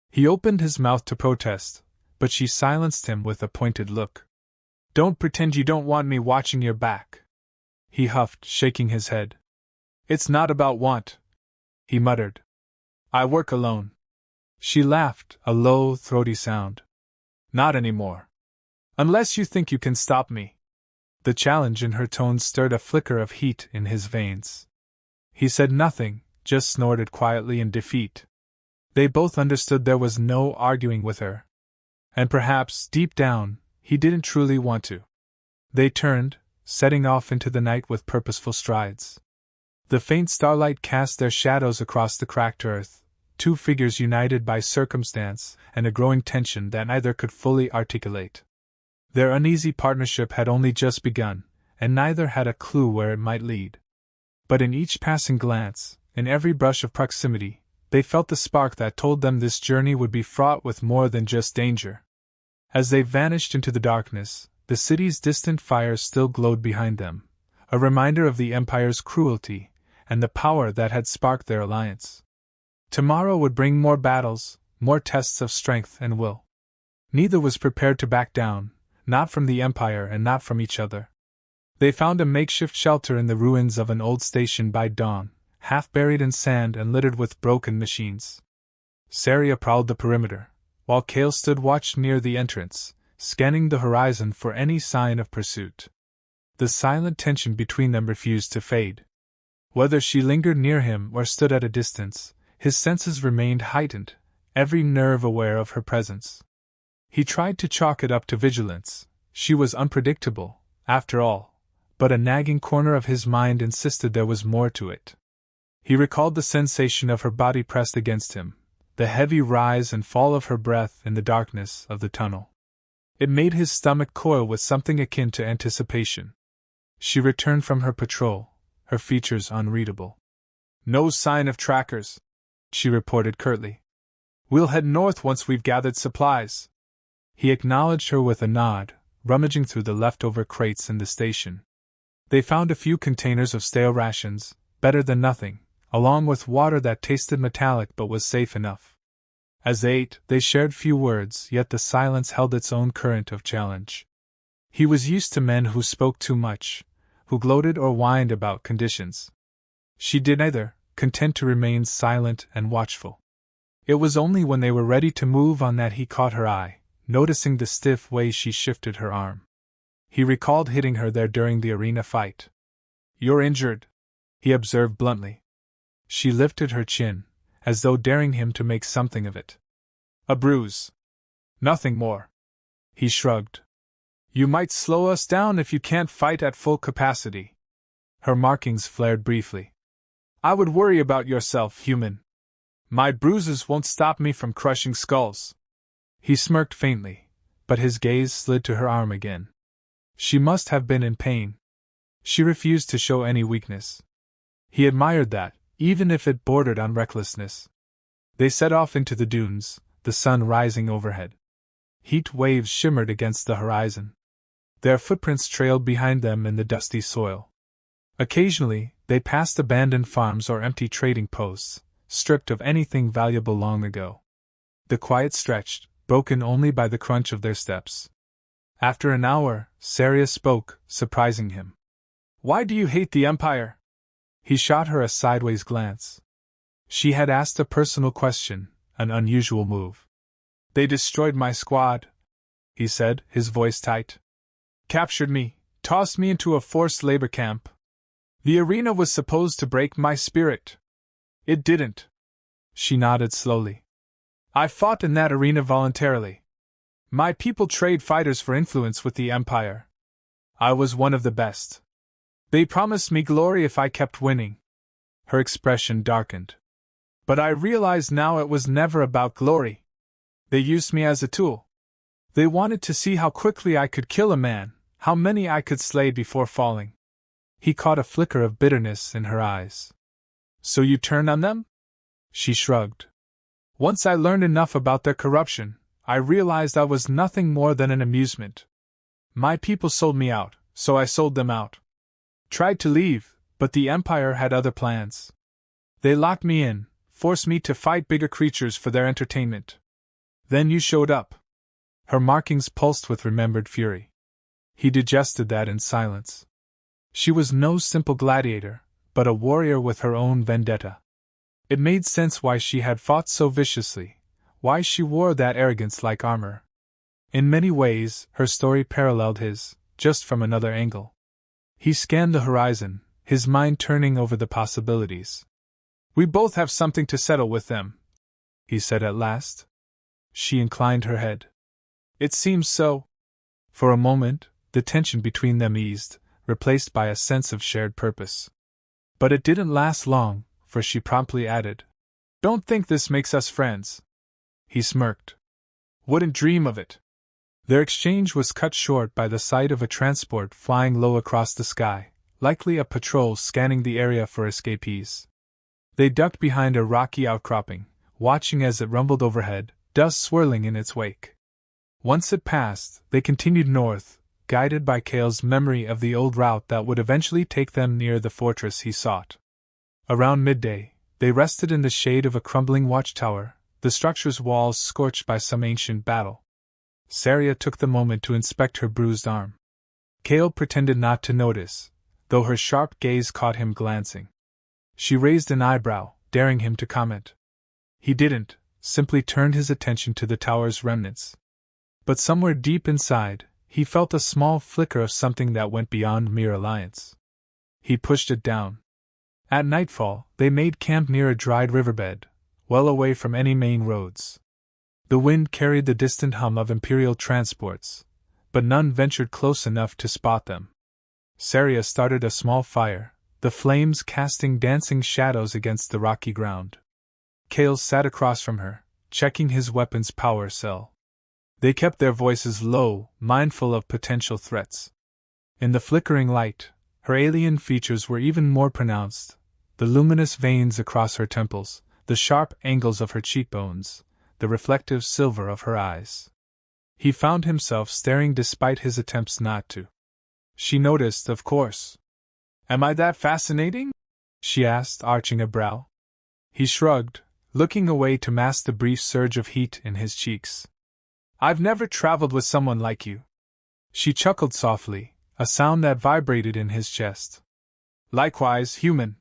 He opened his mouth to protest, but she silenced him with a pointed look. Don't pretend you don't want me watching your back, he huffed, shaking his head. It's not about want, he muttered. I work alone. She laughed, a low, throaty sound. Not anymore. Unless you think you can stop me. The challenge in her tone stirred a flicker of heat in his veins. He said nothing, just snorted quietly in defeat. They both understood there was no arguing with her. And perhaps, deep down, he didn't truly want to. They turned, setting off into the night with purposeful strides. The faint starlight cast their shadows across the cracked earth, two figures united by circumstance and a growing tension that neither could fully articulate. Their uneasy partnership had only just begun, and neither had a clue where it might lead. But in each passing glance, in every brush of proximity, they felt the spark that told them this journey would be fraught with more than just danger. As they vanished into the darkness, the city's distant fires still glowed behind them, a reminder of the Empire's cruelty and the power that had sparked their alliance. Tomorrow would bring more battles, more tests of strength and will. Neither was prepared to back down, not from the Empire and not from each other. They found a makeshift shelter in the ruins of an old station by dawn, half buried in sand and littered with broken machines. Saria prowled the perimeter, while Kale stood watch near the entrance, scanning the horizon for any sign of pursuit. The silent tension between them refused to fade. Whether she lingered near him or stood at a distance, his senses remained heightened, every nerve aware of her presence. He tried to chalk it up to vigilance. She was unpredictable, after all, but a nagging corner of his mind insisted there was more to it. He recalled the sensation of her body pressed against him, the heavy rise and fall of her breath in the darkness of the tunnel. It made his stomach coil with something akin to anticipation. She returned from her patrol, her features unreadable. No sign of trackers, she reported curtly. We'll head north once we've gathered supplies. He acknowledged her with a nod, rummaging through the leftover crates in the station. They found a few containers of stale rations, better than nothing, along with water that tasted metallic but was safe enough. As they ate, they shared few words, yet the silence held its own current of challenge. He was used to men who spoke too much, who gloated or whined about conditions. She did neither, content to remain silent and watchful. It was only when they were ready to move on that he caught her eye, noticing the stiff way she shifted her arm. He recalled hitting her there during the arena fight. You're injured, he observed bluntly. She lifted her chin, as though daring him to make something of it. A bruise. Nothing more. He shrugged. You might slow us down if you can't fight at full capacity. Her markings flared briefly. I would worry about yourself, human. My bruises won't stop me from crushing skulls. He smirked faintly, but his gaze slid to her arm again. She must have been in pain. She refused to show any weakness. He admired that, even if it bordered on recklessness. They set off into the dunes, the sun rising overhead. Heat waves shimmered against the horizon. Their footprints trailed behind them in the dusty soil. Occasionally, they passed abandoned farms or empty trading posts, stripped of anything valuable long ago. The quiet stretched, broken only by the crunch of their steps. After an hour, Saria spoke, surprising him. Why do you hate the Empire? He shot her a sideways glance. She had asked a personal question, an unusual move. They destroyed my squad, he said, his voice tight. Captured me, tossed me into a forced labor camp. The arena was supposed to break my spirit. It didn't. She nodded slowly. I fought in that arena voluntarily. My people trade fighters for influence with the Empire. I was one of the best. They promised me glory if I kept winning. Her expression darkened. But I realize now it was never about glory. They used me as a tool. They wanted to see how quickly I could kill a man, how many I could slay before falling. He caught a flicker of bitterness in her eyes. So you turned on them? She shrugged. Once I learned enough about their corruption, I realized I was nothing more than an amusement. My people sold me out, so I sold them out. Tried to leave, but the Empire had other plans. They locked me in, forced me to fight bigger creatures for their entertainment. Then you showed up. Her markings pulsed with remembered fury. He digested that in silence. She was no simple gladiator, but a warrior with her own vendetta. It made sense why she had fought so viciously, why she wore that arrogance like armor. In many ways, her story paralleled his, just from another angle. He scanned the horizon, his mind turning over the possibilities. We both have something to settle with them, he said at last. She inclined her head. It seems so. For a moment, the tension between them eased, replaced by a sense of shared purpose. But it didn't last long, for she promptly added, Don't think this makes us friends. He smirked. Wouldn't dream of it. Their exchange was cut short by the sight of a transport flying low across the sky, likely a patrol scanning the area for escapees. They ducked behind a rocky outcropping, watching as it rumbled overhead, dust swirling in its wake. Once it passed, they continued north, guided by Cale's memory of the old route that would eventually take them near the fortress he sought. Around midday, they rested in the shade of a crumbling watchtower, the structure's walls scorched by some ancient battle. Saria took the moment to inspect her bruised arm. Cale pretended not to notice, though her sharp gaze caught him glancing. She raised an eyebrow, daring him to comment. He didn't, simply turned his attention to the tower's remnants. But somewhere deep inside, he felt a small flicker of something that went beyond mere alliance. He pushed it down. At nightfall, they made camp near a dried riverbed, well away from any main roads. The wind carried the distant hum of imperial transports, but none ventured close enough to spot them. Saria started a small fire, the flames casting dancing shadows against the rocky ground. Cale sat across from her, checking his weapon's power cell. They kept their voices low, mindful of potential threats. In the flickering light, her alien features were even more pronounced, the luminous veins across her temples, the sharp angles of her cheekbones, the reflective silver of her eyes. He found himself staring despite his attempts not to. She noticed, of course. Am I that fascinating? She asked, arching a brow. He shrugged, looking away to mask the brief surge of heat in his cheeks. I've never traveled with someone like you. She chuckled softly, a sound that vibrated in his chest. Likewise, human.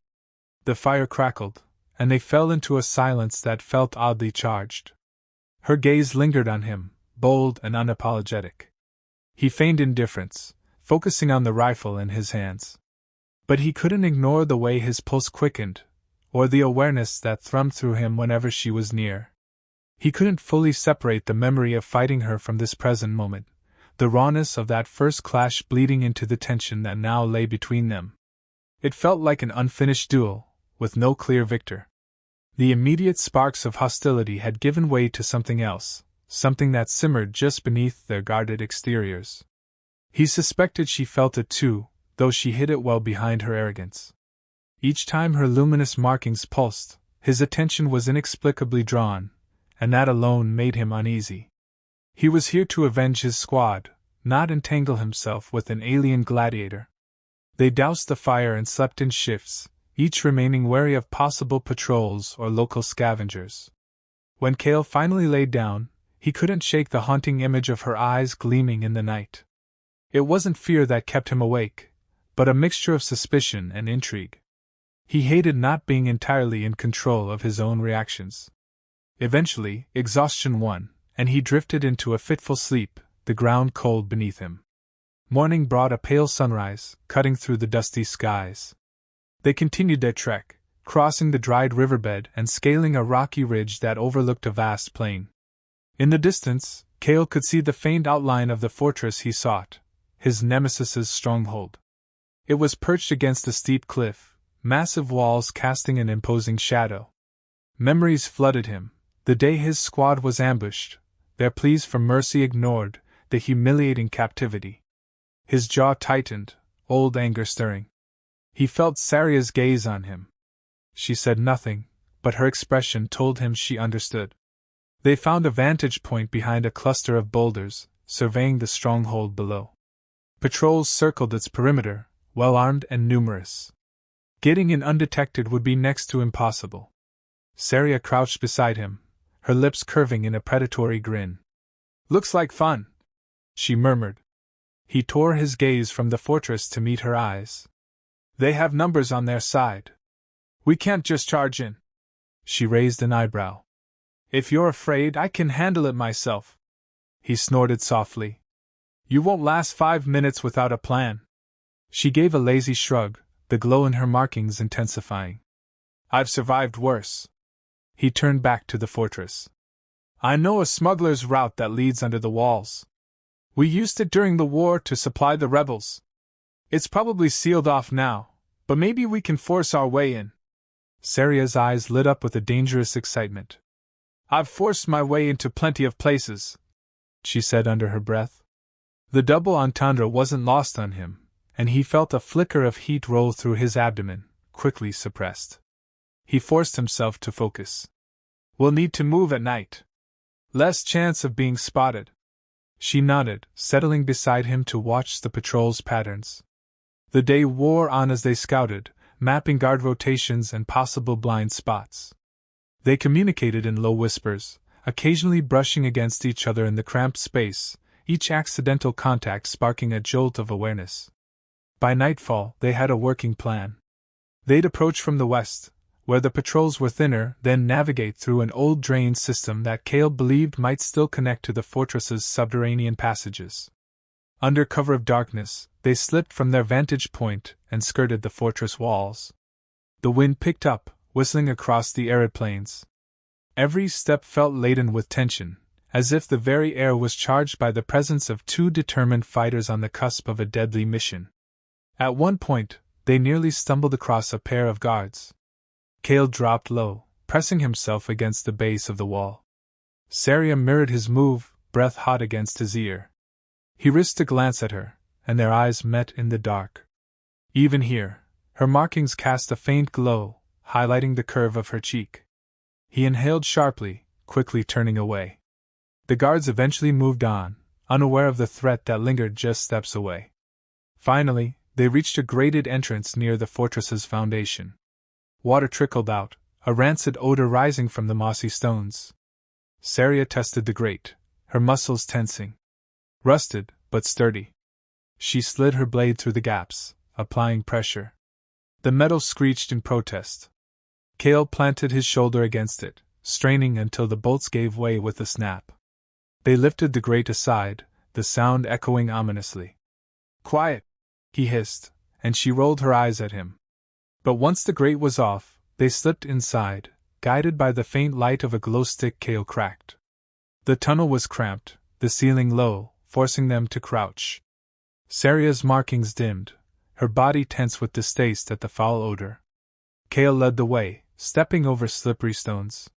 The fire crackled, and they fell into a silence that felt oddly charged. Her gaze lingered on him, bold and unapologetic. He feigned indifference, focusing on the rifle in his hands. But he couldn't ignore the way his pulse quickened, or the awareness that thrummed through him whenever she was near. He couldn't fully separate the memory of fighting her from this present moment, the rawness of that first clash bleeding into the tension that now lay between them. It felt like an unfinished duel, with no clear victor. The immediate sparks of hostility had given way to something else, something that simmered just beneath their guarded exteriors. He suspected she felt it too, though she hid it well behind her arrogance. Each time her luminous markings pulsed, his attention was inexplicably drawn, and that alone made him uneasy. He was here to avenge his squad, not entangle himself with an alien gladiator. They doused the fire and slept in shifts, each remaining wary of possible patrols or local scavengers. When Cale finally lay down, He couldn't shake the haunting image of her eyes gleaming in the night. It wasn't fear that kept him awake, but a mixture of suspicion and intrigue. He hated not being entirely in control of his own reactions. Eventually, exhaustion won, and he drifted into a fitful sleep, the ground cold beneath him. Morning brought a pale sunrise, cutting through the dusty skies. They continued their trek, crossing the dried riverbed and scaling a rocky ridge that overlooked a vast plain. In the distance, Cale could see the faint outline of the fortress he sought, his nemesis's stronghold. It was perched against a steep cliff, massive walls casting an imposing shadow. Memories flooded him, the day his squad was ambushed, their pleas for mercy ignored, the humiliating captivity. His jaw tightened, old anger stirring. He felt Saria's gaze on him. She said nothing, but her expression told him she understood. They found a vantage point behind a cluster of boulders, surveying the stronghold below. Patrols circled its perimeter, well-armed and numerous. Getting in undetected would be next to impossible. Saria crouched beside him, her lips curving in a predatory grin. "Looks like fun," she murmured. He tore his gaze from the fortress to meet her eyes. "They have numbers on their side. We can't just charge in." She raised an eyebrow. "If you're afraid, I can handle it myself." He snorted softly. "You won't last 5 minutes without a plan." She gave a lazy shrug, the glow in her markings intensifying. "I've survived worse." He turned back to the fortress. "I know a smuggler's route that leads under the walls. We used it during the war to supply the rebels. It's probably sealed off now, but maybe we can force our way in." Saria's eyes lit up with a dangerous excitement. "I've forced my way into plenty of places," she said under her breath. The double entendre wasn't lost on him, and he felt a flicker of heat roll through his abdomen, quickly suppressed. He forced himself to focus. "We'll need to move at night. Less chance of being spotted." She nodded, settling beside him to watch the patrol's patterns. The day wore on as they scouted, mapping guard rotations and possible blind spots. They communicated in low whispers, occasionally brushing against each other in the cramped space, each accidental contact sparking a jolt of awareness. By nightfall, they had a working plan. They'd approach from the west, where the patrols were thinner, then navigate through an old drain system that Cale believed might still connect to the fortress's subterranean passages. Under cover of darkness, they slipped from their vantage point and skirted the fortress walls. The wind picked up, whistling across the arid plains. Every step felt laden with tension, as if the very air was charged by the presence of two determined fighters on the cusp of a deadly mission. At one point, they nearly stumbled across a pair of guards. Cale dropped low, pressing himself against the base of the wall. Saria mirrored his move, breath hot against his ear. He risked a glance at her, and their eyes met in the dark. Even here, her markings cast a faint glow, highlighting the curve of her cheek. He inhaled sharply, quickly turning away. The guards eventually moved on, unaware of the threat that lingered just steps away. Finally, they reached a grated entrance near the fortress's foundation. Water trickled out, a rancid odor rising from the mossy stones. Saria tested the grate, her muscles tensing. Rusted, but sturdy. She slid her blade through the gaps, applying pressure. The metal screeched in protest. Cale planted his shoulder against it, straining until the bolts gave way with a snap. They lifted the grate aside, the sound echoing ominously. "Quiet!" he hissed, and she rolled her eyes at him. But once the grate was off, they slipped inside, guided by the faint light of a glow stick Cale cracked. The tunnel was cramped, the ceiling low, forcing them to crouch. Saria's markings dimmed, her body tense with distaste at the foul odor. Cale led the way, stepping over slippery stones.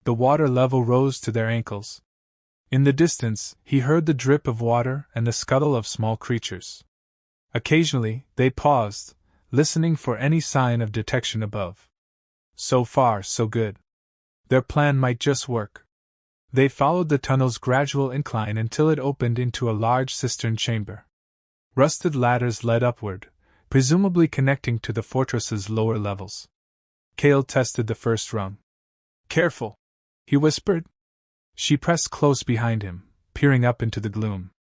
The water level rose to their ankles. In the distance, he heard the drip of water and the scuttle of small creatures. Occasionally, they paused, listening for any sign of detection above. So far, so good. Their plan might just work. They followed the tunnel's gradual incline until it opened into a large cistern chamber. Rusted ladders led upward, presumably connecting to the fortress's lower levels. Cale tested the first rung. "Careful," he whispered. She pressed close behind him, peering up into the gloom.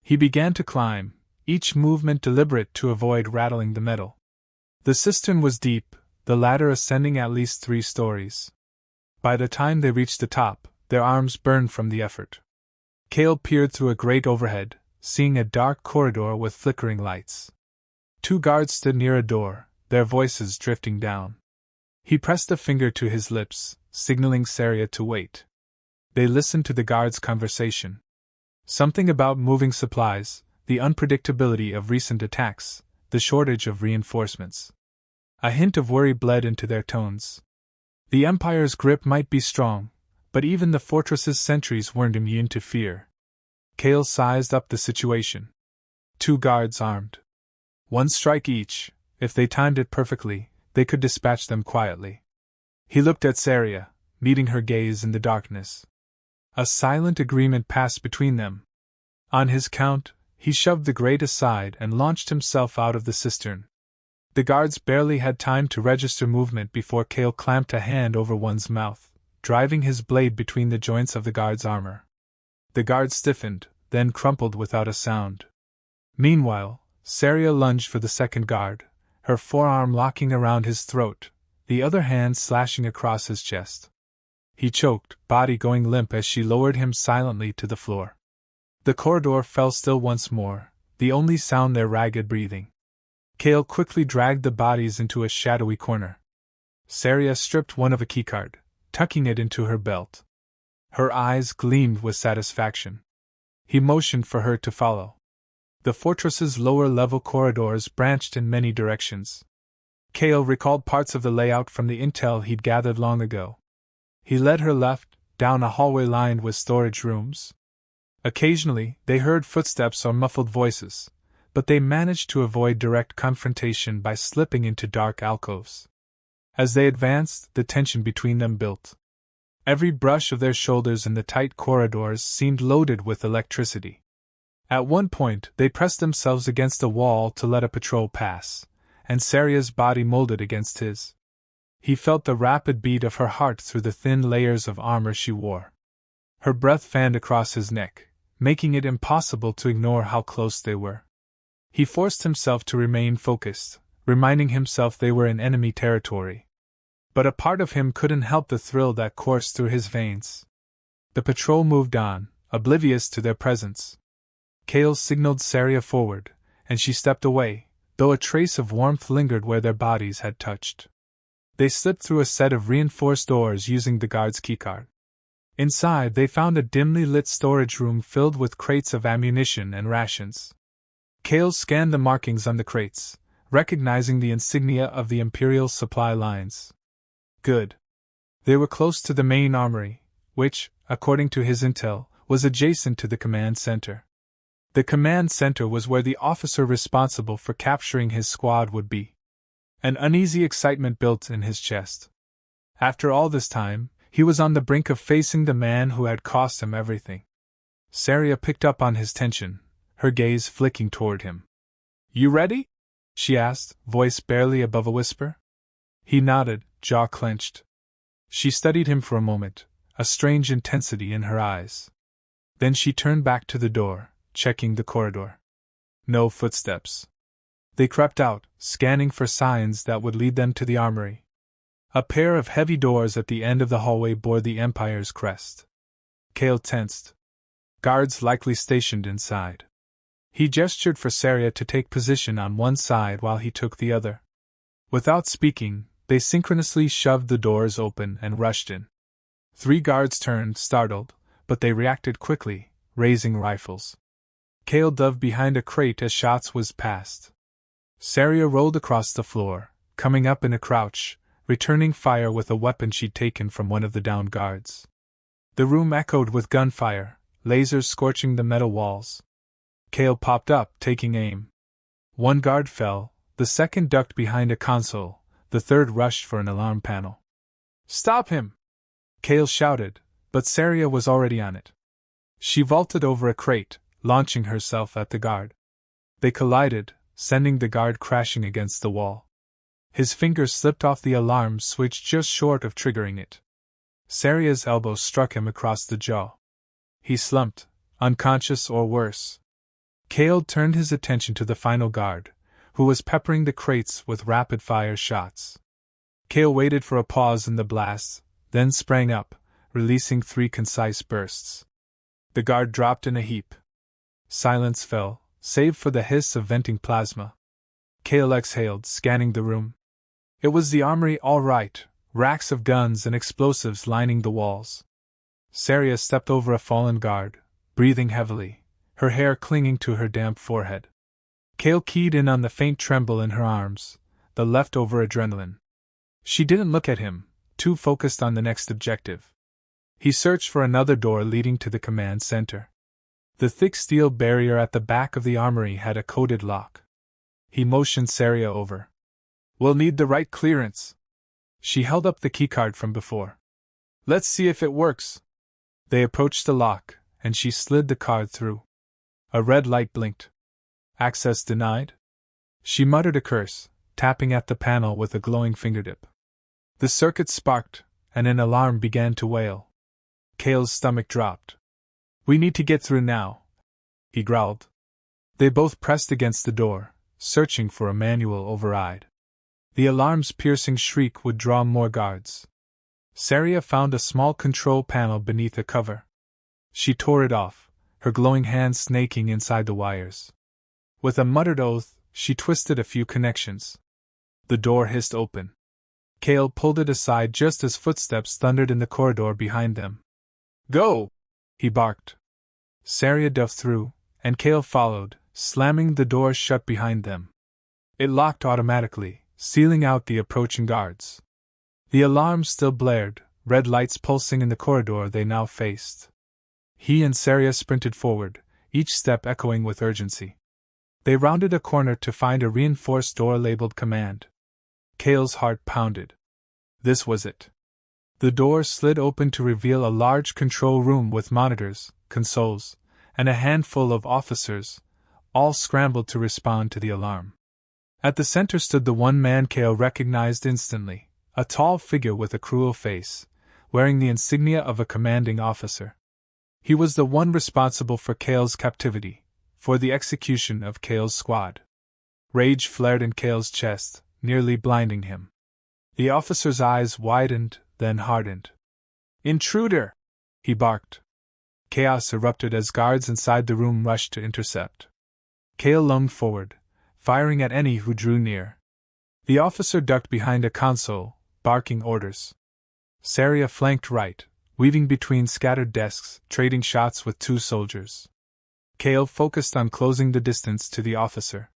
He began to climb, each movement deliberate to avoid rattling the metal. The cistern was deep, the ladder ascending at least 3 stories. By the time they reached the top, their arms burned from the effort. Cale peered through a grate overhead, seeing a dark corridor with flickering lights. 2 guards stood near a door, their voices drifting down. He pressed a finger to his lips, signaling Saria to wait. They listened to the guards' conversation. Something about moving supplies, the unpredictability of recent attacks, the shortage of reinforcements. A hint of worry bled into their tones. The Empire's grip might be strong, but even the fortress's sentries weren't immune to fear. Cale sized up the situation. 2 guards armed. 1 strike each. If they timed it perfectly, they could dispatch them quietly. He looked at Saria, meeting her gaze in the darkness. A silent agreement passed between them. On his count, he shoved the grate aside and launched himself out of the cistern. The guards barely had time to register movement before Cale clamped a hand over one's mouth, driving his blade between the joints of the guard's armor. The guard stiffened, then crumpled without a sound. Meanwhile, Saria lunged for the second guard, her forearm locking around his throat, the other hand slashing across his chest. He choked, body going limp as she lowered him silently to the floor. The corridor fell still once more, the only sound their ragged breathing. Cale quickly dragged the bodies into a shadowy corner. Saria stripped one of a keycard, tucking it into her belt. Her eyes gleamed with satisfaction. He motioned for her to follow. The fortress's lower-level corridors branched in many directions. Cale recalled parts of the layout from the intel he'd gathered long ago. He led her left, down a hallway lined with storage rooms. Occasionally, they heard footsteps or muffled voices, but they managed to avoid direct confrontation by slipping into dark alcoves. As they advanced, the tension between them built. Every brush of their shoulders in the tight corridors seemed loaded with electricity. At one point, they pressed themselves against a wall to let a patrol pass, and Saria's body molded against his. He felt the rapid beat of her heart through the thin layers of armor she wore. Her breath fanned across his neck, making it impossible to ignore how close they were. He forced himself to remain focused, reminding himself they were in enemy territory. But a part of him couldn't help the thrill that coursed through his veins. The patrol moved on, oblivious to their presence. Cale signaled Saria forward, and she stepped away, though a trace of warmth lingered where their bodies had touched. They slipped through a set of reinforced doors using the guard's keycard. Inside, they found a dimly lit storage room filled with crates of ammunition and rations. Cale scanned the markings on the crates, recognizing the insignia of the Imperial supply lines. Good. They were close to the main armory, which, according to his intel, was adjacent to the command center. The command center was where the officer responsible for capturing his squad would be. An uneasy excitement built in his chest. After all this time, he was on the brink of facing the man who had cost him everything. Saria picked up on his tension, her gaze flicking toward him. "You ready?" she asked, voice barely above a whisper. He nodded, jaw clenched. She studied him for a moment, a strange intensity in her eyes. Then she turned back to the door, checking the corridor. No footsteps. They crept out, scanning for signs that would lead them to the armory. A pair of heavy doors at the end of the hallway bore the Empire's crest. Cale tensed. Guards likely stationed inside. He gestured for Saria to take position on one side while he took the other. Without speaking, they synchronously shoved the doors open and rushed in. 3 guards turned, startled, but they reacted quickly, raising rifles. Cale dove behind a crate as shots whizzed past. Saria rolled across the floor, coming up in a crouch, returning fire with a weapon she'd taken from one of the downed guards. The room echoed with gunfire, lasers scorching the metal walls. Cale popped up, taking aim. 1 guard fell, the second ducked behind a console, the third rushed for an alarm panel. "Stop him!" Cale shouted, but Saria was already on it. She vaulted over a crate, launching herself at the guard. They collided, sending the guard crashing against the wall. His fingers slipped off the alarm switch just short of triggering it. Saria's elbow struck him across the jaw. He slumped, unconscious or worse. Cale turned his attention to the final guard, who was peppering the crates with rapid-fire shots. Cale waited for a pause in the blast, then sprang up, releasing 3 concise bursts. The guard dropped in a heap. Silence fell, save for the hiss of venting plasma. Cale exhaled, scanning the room. It was the armory all right, racks of guns and explosives lining the walls. Saria stepped over a fallen guard, breathing heavily, her hair clinging to her damp forehead. Cale keyed in on the faint tremble in her arms, the leftover adrenaline. She didn't look at him, too focused on the next objective. He searched for another door leading to the command center. The thick steel barrier at the back of the armory had a coded lock. He motioned Saria over. "We'll need the right clearance." She held up the keycard from before. "Let's see if it works." They approached the lock, and she slid the card through. A red light blinked. "Access denied?" She muttered a curse, tapping at the panel with a glowing fingertip. The circuit sparked, and an alarm began to wail. Cale's stomach dropped. "We need to get through now," he growled. They both pressed against the door, searching for a manual override. The alarm's piercing shriek would draw more guards. Saria found a small control panel beneath a cover. She tore it off, her glowing hands snaking inside the wires. With a muttered oath, she twisted a few connections. The door hissed open. Cale pulled it aside just as footsteps thundered in the corridor behind them. "Go!" he barked. Saria dove through, and Cale followed, slamming the door shut behind them. It locked automatically, sealing out the approaching guards. The alarm still blared, red lights pulsing in the corridor they now faced. He and Saria sprinted forward, each step echoing with urgency. They rounded a corner to find a reinforced door labeled Command. Cale's heart pounded. This was it. The door slid open to reveal a large control room with monitors, consoles, and a handful of officers, all scrambled to respond to the alarm. At the center stood the one man Cale recognized instantly, a tall figure with a cruel face, wearing the insignia of a commanding officer. He was the one responsible for Cale's captivity, for the execution of Cale's squad. Rage flared in Cale's chest, nearly blinding him. The officer's eyes widened, then hardened. "Intruder!" he barked. Chaos erupted as guards inside the room rushed to intercept. Cale lunged forward, firing at any who drew near. The officer ducked behind a console, barking orders. Saria flanked right, weaving between scattered desks, trading shots with 2 soldiers. Cale focused on closing the distance to the officer.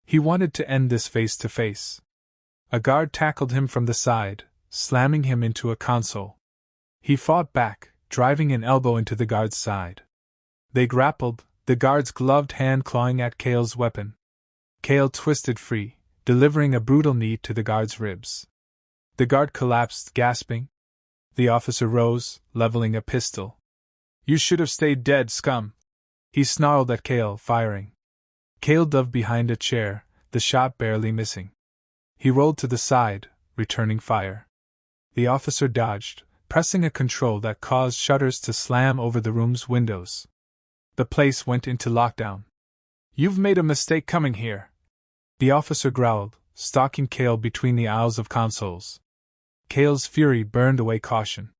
He wanted to end this face-to-face. A guard tackled him from the side, slamming him into a console. He fought back, driving an elbow into the guard's side. They grappled, the guard's gloved hand clawing at Cale's weapon. Cale twisted free, delivering a brutal knee to the guard's ribs. The guard collapsed, gasping. The officer rose, leveling a pistol. "You should have stayed dead, scum!" he snarled at Cale, firing. Cale dove behind a chair, the shot barely missing. He rolled to the side, returning fire. The officer dodged, pressing a control that caused shutters to slam over the room's windows. The place went into lockdown. "You've made a mistake coming here," the officer growled, stalking Cale between the aisles of consoles. Cale's fury burned away caution.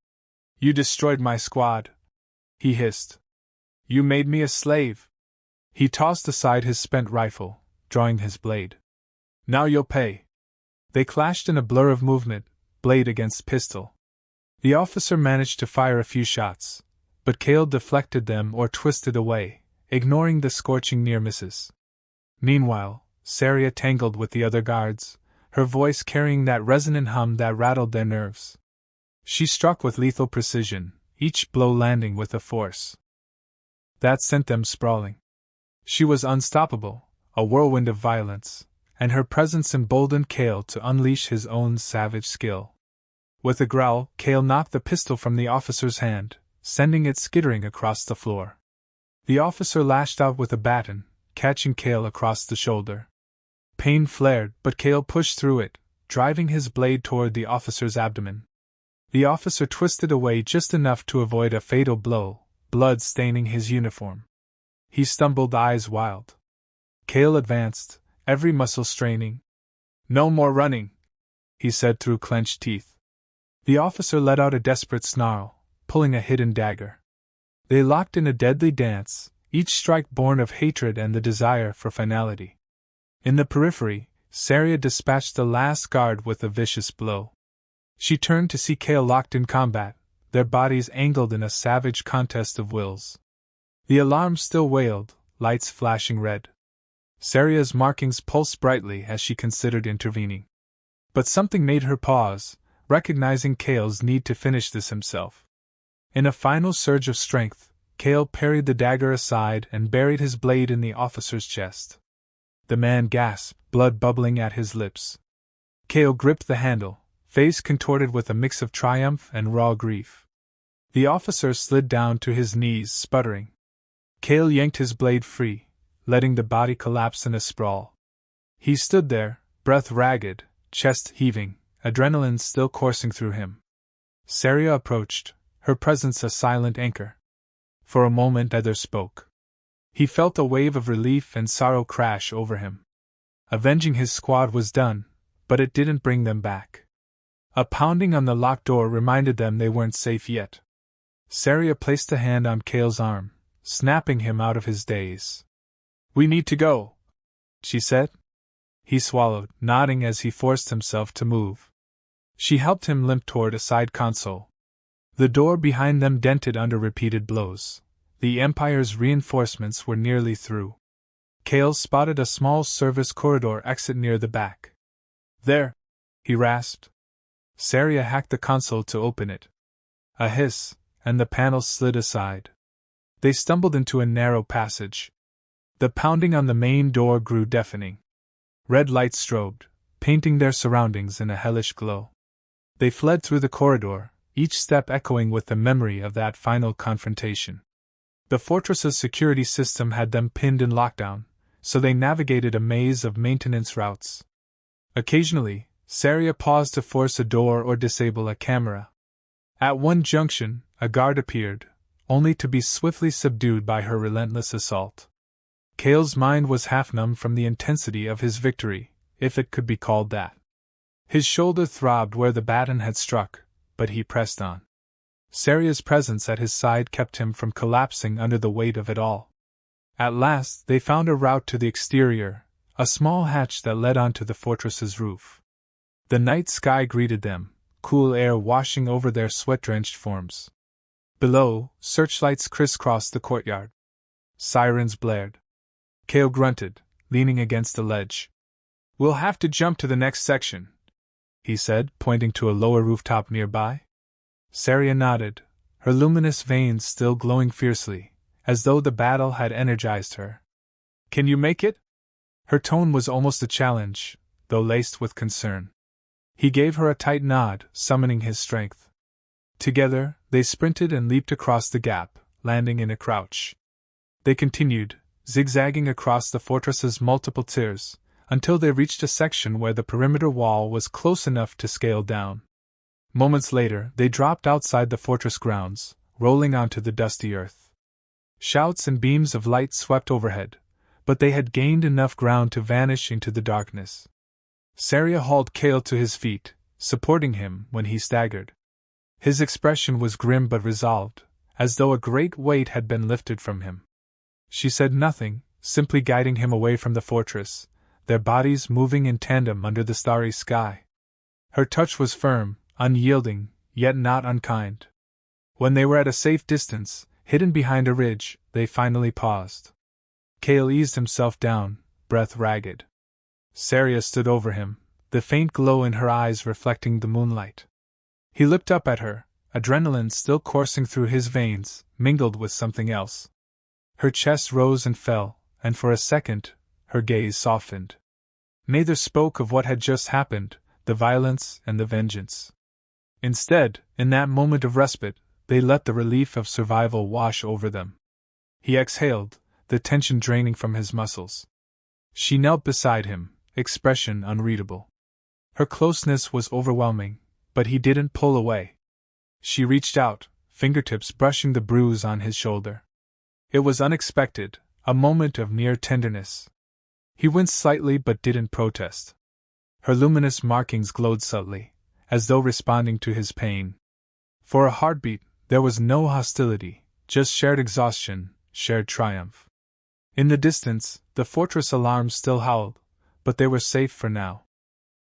"You destroyed my squad," he hissed. "You made me a slave." He tossed aside his spent rifle, drawing his blade. "Now you'll pay." They clashed in a blur of movement, blade against pistol. The officer managed to fire a few shots, but Cale deflected them or twisted away, ignoring the scorching near misses. Meanwhile, Saria tangled with the other guards, her voice carrying that resonant hum that rattled their nerves. She struck with lethal precision, each blow landing with a force that sent them sprawling. She was unstoppable, a whirlwind of violence, and her presence emboldened Cale to unleash his own savage skill. With a growl, Cale knocked the pistol from the officer's hand, sending it skittering across the floor. The officer lashed out with a baton, catching Cale across the shoulder. Pain flared, but Cale pushed through it, driving his blade toward the officer's abdomen. The officer twisted away just enough to avoid a fatal blow, blood staining his uniform. He stumbled, eyes wild. Cale advanced, every muscle straining. "No more running," he said through clenched teeth. The officer let out a desperate snarl, pulling a hidden dagger. They locked in a deadly dance, each strike born of hatred and the desire for finality. In the periphery, Saria dispatched the last guard with a vicious blow. She turned to see Cale locked in combat, their bodies angled in a savage contest of wills. The alarm still wailed, lights flashing red. Saria's markings pulsed brightly as she considered intervening. But something made her pause, recognizing Cale's need to finish this himself. In a final surge of strength, Cale parried the dagger aside and buried his blade in the officer's chest. The man gasped, blood bubbling at his lips. Cale gripped the handle, face contorted with a mix of triumph and raw grief. The officer slid down to his knees, sputtering. Cale yanked his blade free, letting the body collapse in a sprawl. He stood there, breath ragged, chest heaving, adrenaline still coursing through him. Saria approached, her presence a silent anchor. For a moment neither spoke. He felt a wave of relief and sorrow crash over him. Avenging his squad was done, but it didn't bring them back. A pounding on the locked door reminded them they weren't safe yet. Saria placed a hand on Cale's arm, snapping him out of his daze. "We need to go," she said. He swallowed, nodding as he forced himself to move. She helped him limp toward a side console. The door behind them dented under repeated blows. The Empire's reinforcements were nearly through. Cale spotted a small service corridor exit near the back. "There," he rasped. Saria hacked the console to open it. A hiss, and the panel slid aside. They stumbled into a narrow passage. The pounding on the main door grew deafening. Red lights strobed, painting their surroundings in a hellish glow. They fled through the corridor, each step echoing with the memory of that final confrontation. The fortress's security system had them pinned in lockdown, so they navigated a maze of maintenance routes. Occasionally, Saria paused to force a door or disable a camera. At one junction, a guard appeared, only to be swiftly subdued by her relentless assault. Cale's mind was half-numb from the intensity of his victory, if it could be called that. His shoulder throbbed where the baton had struck, but he pressed on. Saria's presence at his side kept him from collapsing under the weight of it all. At last they found a route to the exterior, a small hatch that led onto the fortress's roof. The night sky greeted them, cool air washing over their sweat-drenched forms. Below, searchlights crisscrossed the courtyard. Sirens blared. Cale grunted, leaning against the ledge. "We'll have to jump to the next section," he said, pointing to a lower rooftop nearby. Saria nodded, her luminous veins still glowing fiercely, as though the battle had energized her. "Can you make it?" Her tone was almost a challenge, though laced with concern. He gave her a tight nod, summoning his strength. Together, they sprinted and leaped across the gap, landing in a crouch. They continued, zigzagging across the fortress's multiple tiers, until they reached a section where the perimeter wall was close enough to scale down. Moments later, they dropped outside the fortress grounds, rolling onto the dusty earth. Shouts and beams of light swept overhead, but they had gained enough ground to vanish into the darkness. Saria hauled Cale to his feet, supporting him when he staggered. His expression was grim but resolved, as though a great weight had been lifted from him. She said nothing, simply guiding him away from the fortress, their bodies moving in tandem under the starry sky. Her touch was firm, unyielding, yet not unkind. When they were at a safe distance, hidden behind a ridge, they finally paused. Cale eased himself down, breath ragged. Saria stood over him, the faint glow in her eyes reflecting the moonlight. He looked up at her, adrenaline still coursing through his veins, mingled with something else. Her chest rose and fell, and for a second, her gaze softened. Neither spoke of what had just happened, the violence and the vengeance. Instead, in that moment of respite, they let the relief of survival wash over them. He exhaled, the tension draining from his muscles. She knelt beside him, expression unreadable. Her closeness was overwhelming, but he didn't pull away. She reached out, fingertips brushing the bruise on his shoulder. It was unexpected, a moment of near tenderness. He winced slightly but didn't protest. Her luminous markings glowed subtly, as though responding to his pain. For a heartbeat, there was no hostility, just shared exhaustion, shared triumph. In the distance, the fortress alarms still howled, but they were safe for now.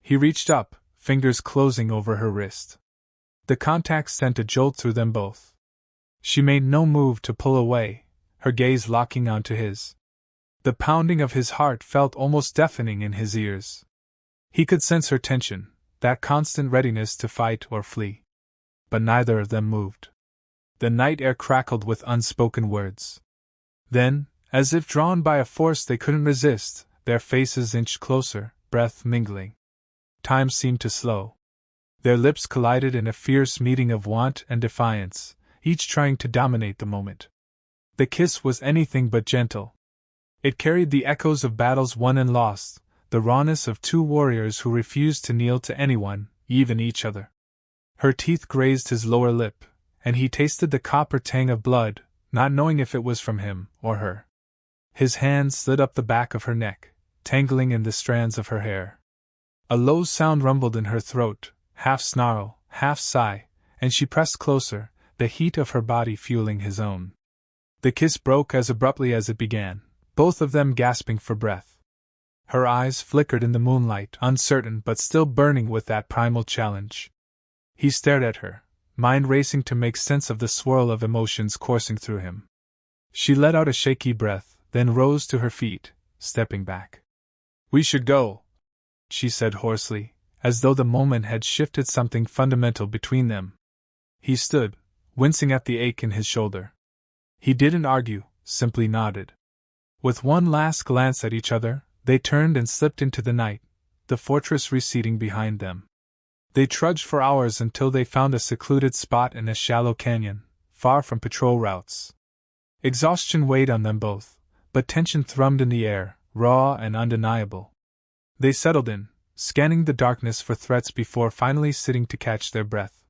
He reached up, fingers closing over her wrist. The contact sent a jolt through them both. She made no move to pull away, her gaze locking onto his. The pounding of his heart felt almost deafening in his ears. He could sense her tension, that constant readiness to fight or flee. But neither of them moved. The night air crackled with unspoken words. Then, as if drawn by a force they couldn't resist, their faces inched closer, breath mingling. Time seemed to slow. Their lips collided in a fierce meeting of want and defiance, each trying to dominate the moment. The kiss was anything but gentle. It carried the echoes of battles won and lost, the rawness of two warriors who refused to kneel to anyone, even each other. Her teeth grazed his lower lip, and he tasted the copper tang of blood, not knowing if it was from him or her. His hand slid up the back of her neck, tangling in the strands of her hair. A low sound rumbled in her throat, half snarl, half sigh, and she pressed closer, the heat of her body fueling his own. The kiss broke as abruptly as it began, both of them gasping for breath. Her eyes flickered in the moonlight, uncertain but still burning with that primal challenge. He stared at her, mind racing to make sense of the swirl of emotions coursing through him. She let out a shaky breath, then rose to her feet, stepping back. "We should go," she said hoarsely, as though the moment had shifted something fundamental between them. He stood, wincing at the ache in his shoulder. He didn't argue, simply nodded. With one last glance at each other, they turned and slipped into the night, the fortress receding behind them. They trudged for hours until they found a secluded spot in a shallow canyon, far from patrol routes. Exhaustion weighed on them both, but tension thrummed in the air, raw and undeniable. They settled in, scanning the darkness for threats before finally sitting to catch their breath.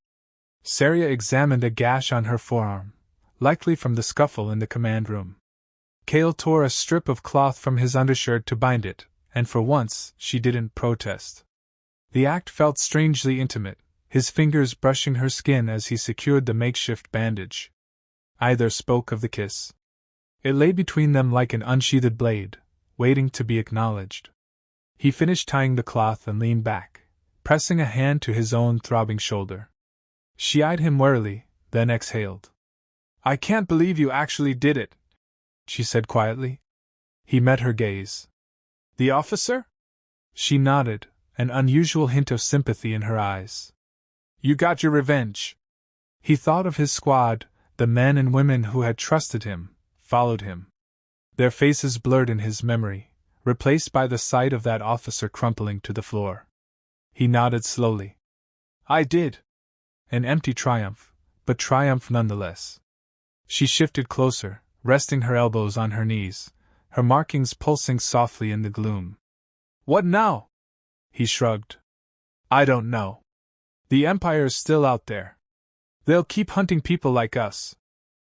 Saria examined a gash on her forearm, likely from the scuffle in the command room. Cale tore a strip of cloth from his undershirt to bind it, and for once, she didn't protest. The act felt strangely intimate, his fingers brushing her skin as he secured the makeshift bandage. Either spoke of the kiss. It lay between them like an unsheathed blade, waiting to be acknowledged. He finished tying the cloth and leaned back, pressing a hand to his own throbbing shoulder. She eyed him warily, then exhaled. "I can't believe you actually did it," she said quietly. He met her gaze. "The officer?" She nodded, an unusual hint of sympathy in her eyes. "You got your revenge." He thought of his squad, the men and women who had trusted him, followed him. Their faces blurred in his memory, replaced by the sight of that officer crumpling to the floor. He nodded slowly. "I did." An empty triumph, but triumph nonetheless. She shifted closer, resting her elbows on her knees, her markings pulsing softly in the gloom. "What now?" He shrugged. "I don't know. The Empire's still out there. They'll keep hunting people like us.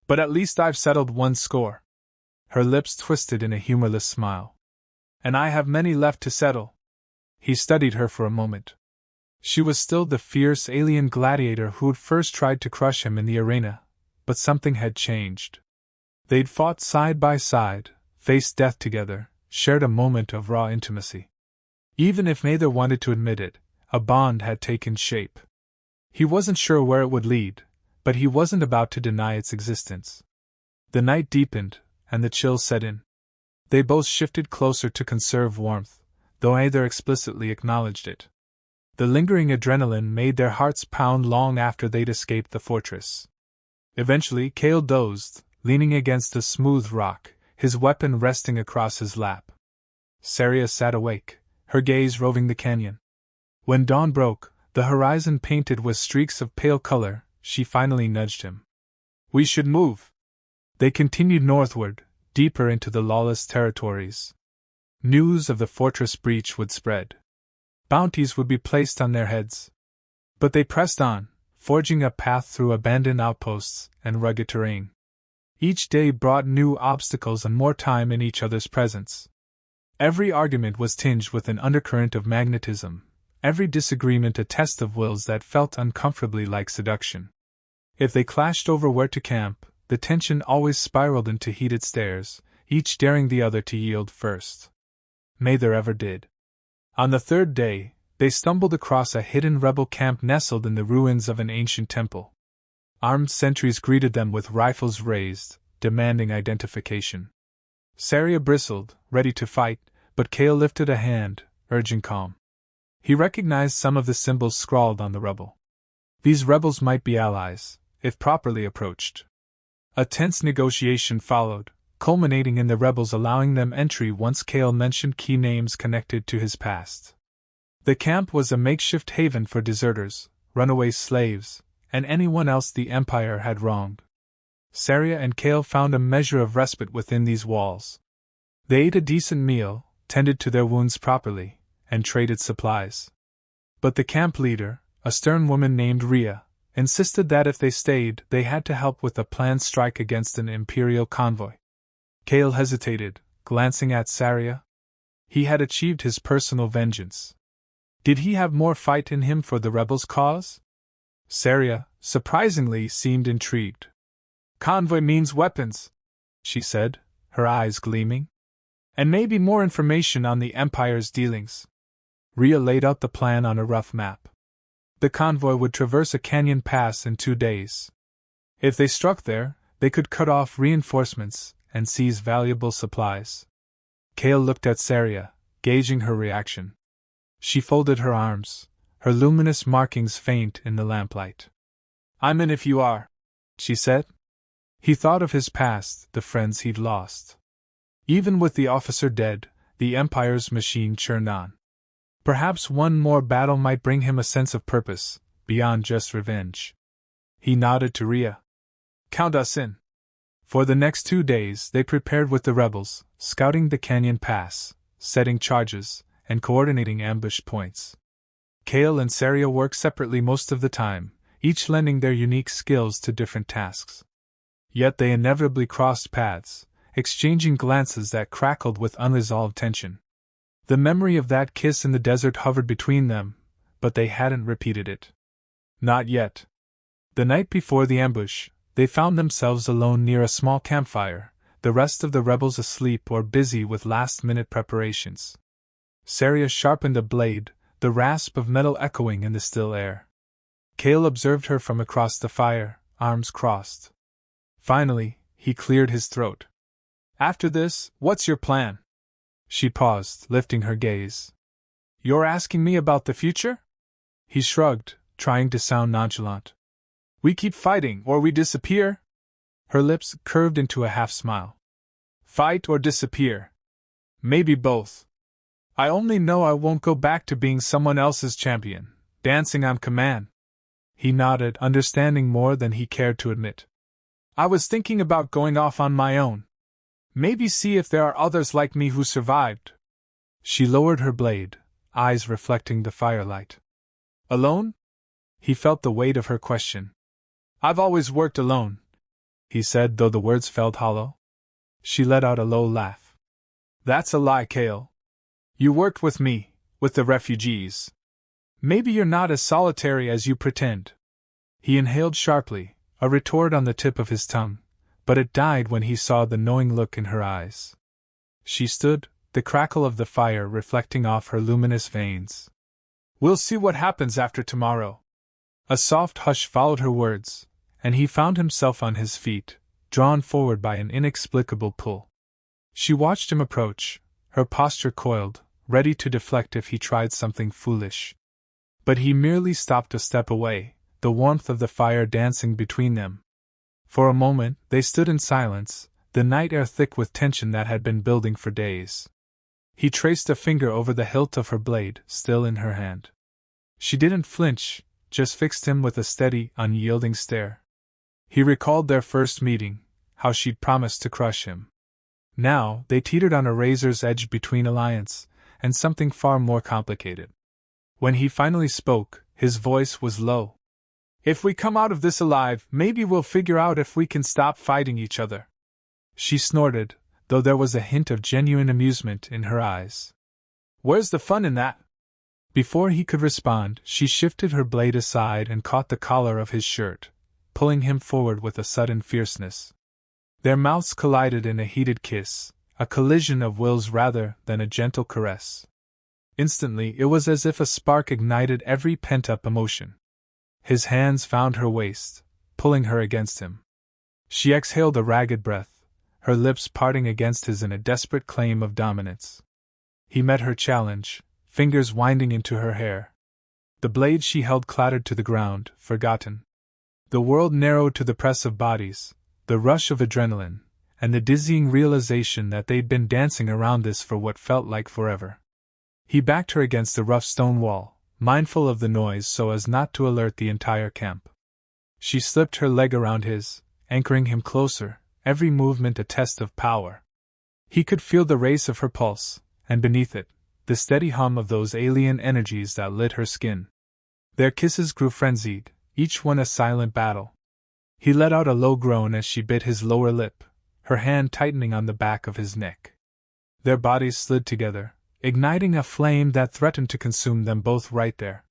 But at least I've settled one score." Her lips twisted in a humorless smile. "And I have many left to settle." He studied her for a moment. She was still the fierce alien gladiator who'd first tried to crush him in the arena, but something had changed. They'd fought side by side, faced death together, shared a moment of raw intimacy. Even if neither wanted to admit it, a bond had taken shape. He wasn't sure where it would lead, but he wasn't about to deny its existence. The night deepened, and the chill set in. They both shifted closer to conserve warmth, though neither explicitly acknowledged it. The lingering adrenaline made their hearts pound long after they'd escaped the fortress. Eventually, Cale dozed, leaning against a smooth rock, his weapon resting across his lap. Saria sat awake, her gaze roving the canyon. When dawn broke, the horizon painted with streaks of pale color, she finally nudged him. "We should move." They continued northward, deeper into the lawless territories. News of the fortress breach would spread. Bounties would be placed on their heads. But they pressed on, forging a path through abandoned outposts and rugged terrain. Each day brought new obstacles and more time in each other's presence. Every argument was tinged with an undercurrent of magnetism, every disagreement a test of wills that felt uncomfortably like seduction. If they clashed over where to camp, the tension always spiraled into heated stares, each daring the other to yield first. Neither ever did. On the third day, they stumbled across a hidden rebel camp nestled in the ruins of an ancient temple. Armed sentries greeted them with rifles raised, demanding identification. Saria bristled, ready to fight, but Kale lifted a hand, urging calm. He recognized some of the symbols scrawled on the rubble. These rebels might be allies, if properly approached. A tense negotiation followed, culminating in the rebels allowing them entry once Kale mentioned key names connected to his past. The camp was a makeshift haven for deserters, runaway slaves, and anyone else the Empire had wronged. Saria and Kale found a measure of respite within these walls. They ate a decent meal, tended to their wounds properly, and traded supplies. But the camp leader, a stern woman named Rhea, insisted that if they stayed, they had to help with a planned strike against an Imperial convoy. Kale hesitated, glancing at Saria. He had achieved his personal vengeance. Did he have more fight in him for the rebels' cause? Saria, surprisingly, seemed intrigued. Convoy means weapons, she said, her eyes gleaming. And maybe more information on the Empire's dealings. Rhea laid out the plan on a rough map. The convoy would traverse a canyon pass in 2 days. If they struck there, they could cut off reinforcements and seize valuable supplies. Kale looked at Saria, gauging her reaction. She folded her arms, her luminous markings faint in the lamplight. "I'm in if you are," she said. He thought of his past, the friends he'd lost. Even with the officer dead, the Empire's machine churned on. Perhaps one more battle might bring him a sense of purpose, beyond just revenge. He nodded to Rhea. "Count us in." For the next 2 days they prepared with the rebels, scouting the canyon pass, setting charges, and coordinating ambush points. Kale and Saria worked separately most of the time, each lending their unique skills to different tasks. Yet they inevitably crossed paths, exchanging glances that crackled with unresolved tension. The memory of that kiss in the desert hovered between them, but they hadn't repeated it. Not yet. The night before the ambush, they found themselves alone near a small campfire, the rest of the rebels asleep or busy with last-minute preparations. Saria sharpened a blade, the rasp of metal echoing in the still air. Kale observed her from across the fire, arms crossed. Finally, he cleared his throat. "After this, what's your plan?" She paused, lifting her gaze. "You're asking me about the future?" He shrugged, trying to sound nonchalant. "We keep fighting, or we disappear?" Her lips curved into a half-smile. "Fight or disappear? Maybe both. I only know I won't go back to being someone else's champion, dancing on command." He nodded, understanding more than he cared to admit. "I was thinking about going off on my own. Maybe see if there are others like me who survived." She lowered her blade, eyes reflecting the firelight. "Alone?" He felt the weight of her question. "I've always worked alone," he said, though the words felt hollow. She let out a low laugh. "That's a lie, Kale. You worked with me, with the refugees. Maybe you're not as solitary as you pretend." He inhaled sharply, a retort on the tip of his tongue, but it died when he saw the knowing look in her eyes. She stood, the crackle of the fire reflecting off her luminous veins. "We'll see what happens after tomorrow." A soft hush followed her words, and he found himself on his feet, drawn forward by an inexplicable pull. She watched him approach, her posture coiled, ready to deflect if he tried something foolish. But he merely stopped a step away, the warmth of the fire dancing between them. For a moment, they stood in silence, the night air thick with tension that had been building for days. He traced a finger over the hilt of her blade, still in her hand. She didn't flinch, just fixed him with a steady, unyielding stare. He recalled their first meeting, how she'd promised to crush him. Now, they teetered on a razor's edge between alliance and something far more complicated. When he finally spoke, his voice was low. If we come out of this alive, maybe we'll figure out if we can stop fighting each other. She snorted, though there was a hint of genuine amusement in her eyes. Where's the fun in that? Before he could respond, she shifted her blade aside and caught the collar of his shirt, pulling him forward with a sudden fierceness. Their mouths collided in a heated kiss, a collision of wills rather than a gentle caress. Instantly, it was as if a spark ignited every pent-up emotion. His hands found her waist, pulling her against him. She exhaled a ragged breath, her lips parting against his in a desperate claim of dominance. He met her challenge, fingers winding into her hair. The blade she held clattered to the ground, forgotten. The world narrowed to the press of bodies, the rush of adrenaline, and the dizzying realization that they'd been dancing around this for what felt like forever. He backed her against the rough stone wall, mindful of the noise so as not to alert the entire camp. She slipped her leg around his, anchoring him closer, every movement a test of power. He could feel the race of her pulse, and beneath it, the steady hum of those alien energies that lit her skin. Their kisses grew frenzied, each one a silent battle. He let out a low groan as she bit his lower lip, her hand tightening on the back of his neck. Their bodies slid together, igniting a flame that threatened to consume them both right there.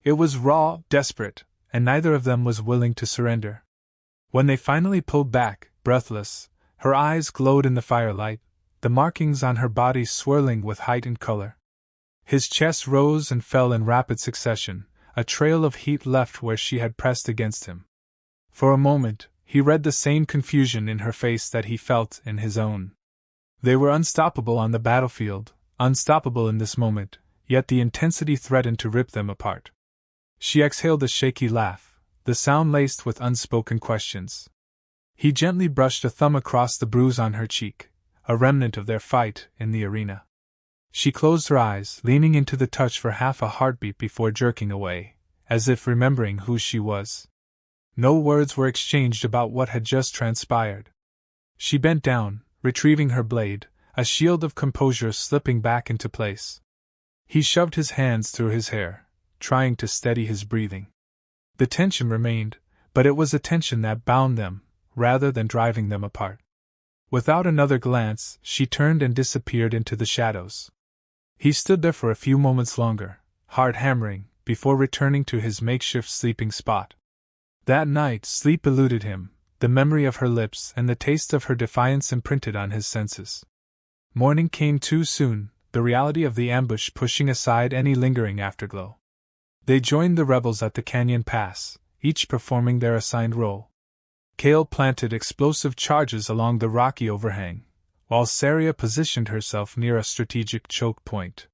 It was raw, desperate, and neither of them was willing to surrender. When they finally pulled back, breathless, her eyes glowed in the firelight, the markings on her body swirling with heightened color. His chest rose and fell in rapid succession, a trail of heat left where she had pressed against him. For a moment, he read the same confusion in her face that he felt in his own. They were unstoppable on the battlefield, unstoppable in this moment, yet the intensity threatened to rip them apart. She exhaled a shaky laugh, the sound laced with unspoken questions. He gently brushed a thumb across the bruise on her cheek, a remnant of their fight in the arena. She closed her eyes, leaning into the touch for half a heartbeat before jerking away, as if remembering who she was. No words were exchanged about what had just transpired. She bent down, retrieving her blade, a shield of composure slipping back into place. He shoved his hands through his hair, trying to steady his breathing. The tension remained, but it was a tension that bound them, rather than driving them apart. Without another glance, she turned and disappeared into the shadows. He stood there for a few moments longer, hard hammering, before returning to his makeshift sleeping spot. That night, sleep eluded him, the memory of her lips and the taste of her defiance imprinted on his senses. Morning came too soon, the reality of the ambush pushing aside any lingering afterglow. They joined the rebels at the canyon pass, each performing their assigned role. Cale planted explosive charges along the rocky overhang, while Saria positioned herself near a strategic choke point.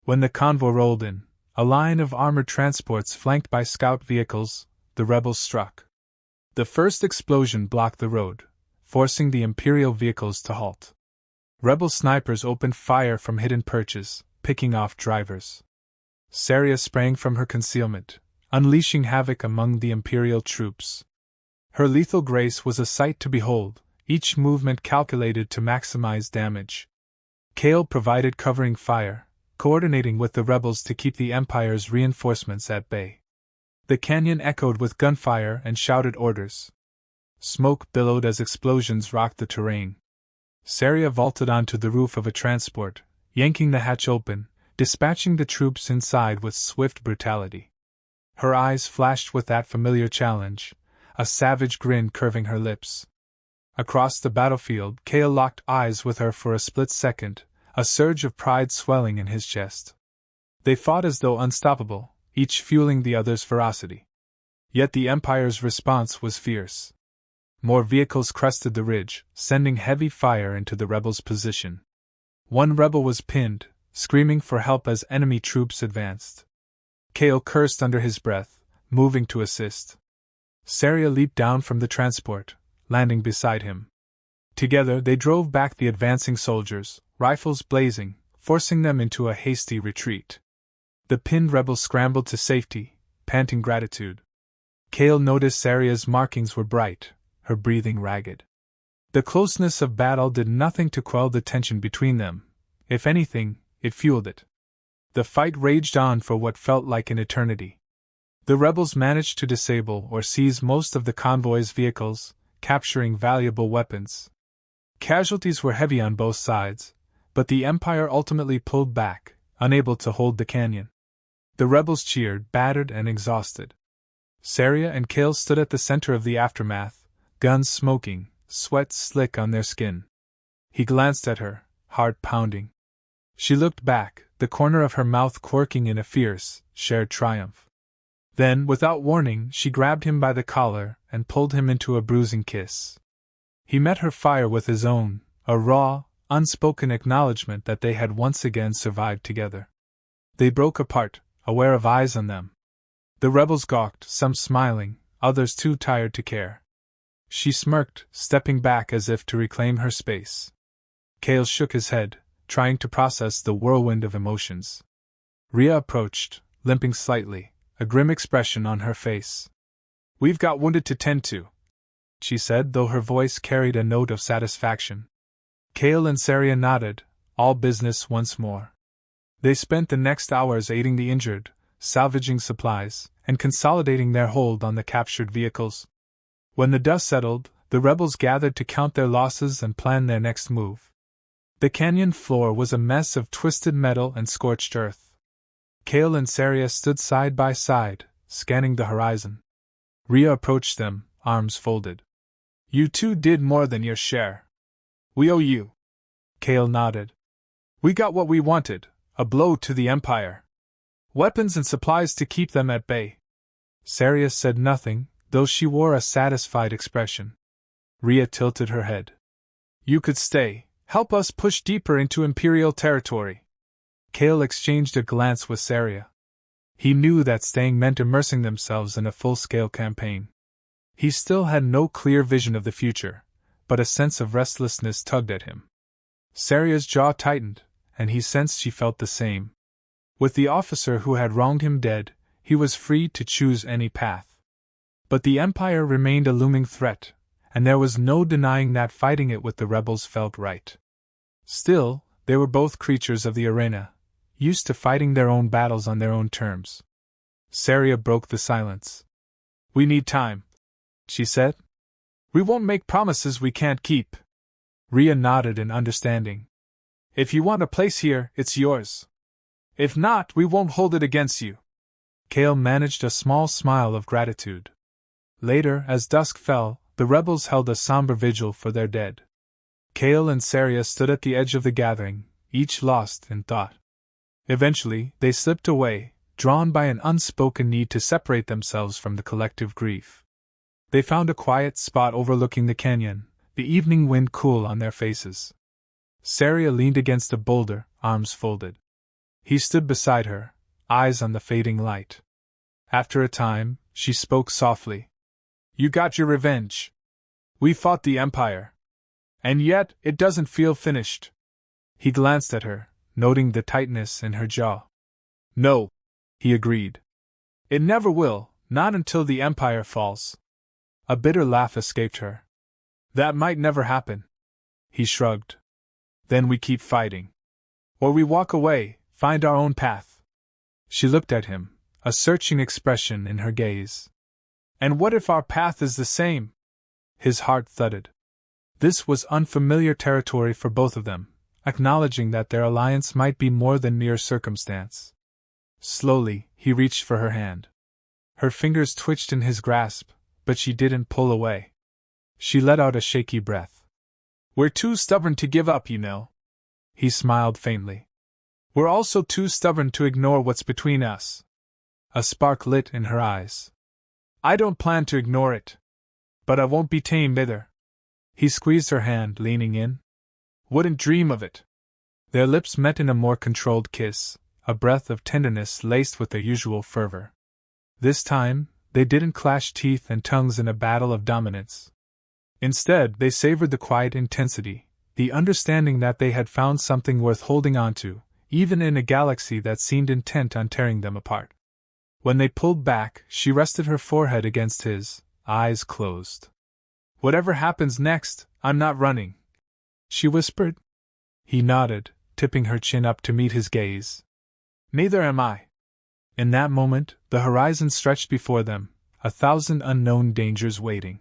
When the convoy rolled in, a line of armored transports flanked by scout vehicles, the rebels struck. The first explosion blocked the road, forcing the Imperial vehicles to halt. Rebel snipers opened fire from hidden perches, picking off drivers. Saria sprang from her concealment, unleashing havoc among the Imperial troops. Her lethal grace was a sight to behold, each movement calculated to maximize damage. Cale provided covering fire, coordinating with the rebels to keep the Empire's reinforcements at bay. The canyon echoed with gunfire and shouted orders. Smoke billowed as explosions rocked the terrain. Saria vaulted onto the roof of a transport, yanking the hatch open, dispatching the troops inside with swift brutality. Her eyes flashed with that familiar challenge, a savage grin curving her lips. Across the battlefield, Cale locked eyes with her for a split second, a surge of pride swelling in his chest. They fought as though unstoppable, each fueling the other's ferocity. Yet the Empire's response was fierce. More vehicles crested the ridge, sending heavy fire into the rebels' position. One rebel was pinned, screaming for help as enemy troops advanced. Cale cursed under his breath, moving to assist. Saria leaped down from the transport, landing beside him. Together they drove back the advancing soldiers, rifles blazing, forcing them into a hasty retreat. The pinned rebels scrambled to safety, panting gratitude. Cale noticed Saria's markings were bright, her breathing ragged. The closeness of battle did nothing to quell the tension between them. If anything, it fueled it. The fight raged on for what felt like an eternity. The rebels managed to disable or seize most of the convoy's vehicles, capturing valuable weapons. Casualties were heavy on both sides, but the Empire ultimately pulled back, unable to hold the canyon. The rebels cheered, battered and exhausted. Saria and Kale stood at the center of the aftermath, guns smoking, sweat slick on their skin. He glanced at her, heart pounding. She looked back, the corner of her mouth quirking in a fierce, shared triumph. Then, without warning, she grabbed him by the collar and pulled him into a bruising kiss. He met her fire with his own, a raw, unspoken acknowledgement that they had once again survived together. They broke apart, aware of eyes on them. The rebels gawked, some smiling, others too tired to care. She smirked, stepping back as if to reclaim her space. Kale shook his head, trying to process the whirlwind of emotions. Rhea approached, limping slightly, a grim expression on her face. "We've got wounded to tend to," she said, though her voice carried a note of satisfaction. Kale and Saria nodded, all business once more. They spent the next hours aiding the injured, salvaging supplies, and consolidating their hold on the captured vehicles. When the dust settled, the rebels gathered to count their losses and plan their next move. The canyon floor was a mess of twisted metal and scorched earth. Kale and Saria stood side by side, scanning the horizon. Rhea approached them, arms folded. "You two did more than your share. We owe you." Kale nodded. "We got what we wanted, a blow to the Empire. Weapons and supplies to keep them at bay." Saria said nothing, though she wore a satisfied expression. Rhea tilted her head. "You could stay, help us push deeper into Imperial territory." Kale exchanged a glance with Saria. He knew that staying meant immersing themselves in a full-scale campaign. He still had no clear vision of the future, but a sense of restlessness tugged at him. Saria's jaw tightened, and he sensed she felt the same. With the officer who had wronged him dead, he was free to choose any path. But the Empire remained a looming threat, and there was no denying that fighting it with the rebels felt right. Still, they were both creatures of the arena, used to fighting their own battles on their own terms. Saria broke the silence. "We need time," she said. "We won't make promises we can't keep." Rhea nodded in understanding. "If you want a place here, it's yours. If not, we won't hold it against you." Kale managed a small smile of gratitude. Later, as dusk fell, the rebels held a somber vigil for their dead. Kale and Saria stood at the edge of the gathering, each lost in thought. Eventually, they slipped away, drawn by an unspoken need to separate themselves from the collective grief. They found a quiet spot overlooking the canyon, the evening wind cool on their faces. Saria leaned against a boulder, arms folded. He stood beside her, eyes on the fading light. After a time, she spoke softly. "You got your revenge. We fought the Empire. And yet, it doesn't feel finished." He glanced at her, noting the tightness in her jaw. "No," he agreed. "It never will, not until the Empire falls." A bitter laugh escaped her. "That might never happen." He shrugged. "Then we keep fighting. Or we walk away, find our own path." She looked at him, a searching expression in her gaze. "And what if our path is the same?" His heart thudded. This was unfamiliar territory for both of them, acknowledging that their alliance might be more than mere circumstance. Slowly, he reached for her hand. Her fingers twitched in his grasp, but she didn't pull away. She let out a shaky breath. "We're too stubborn to give up, you know." He smiled faintly. "We're also too stubborn to ignore what's between us." A spark lit in her eyes. "I don't plan to ignore it. But I won't be tamed either." He squeezed her hand, leaning in. "Wouldn't dream of it." Their lips met in a more controlled kiss, a breath of tenderness laced with their usual fervor. This time, they didn't clash teeth and tongues in a battle of dominance. Instead, they savored the quiet intensity, the understanding that they had found something worth holding on to, even in a galaxy that seemed intent on tearing them apart. When they pulled back, she rested her forehead against his, eyes closed. "Whatever happens next, I'm not running," she whispered. He nodded, tipping her chin up to meet his gaze. "Neither am I." In that moment, the horizon stretched before them, 1,000 unknown dangers waiting.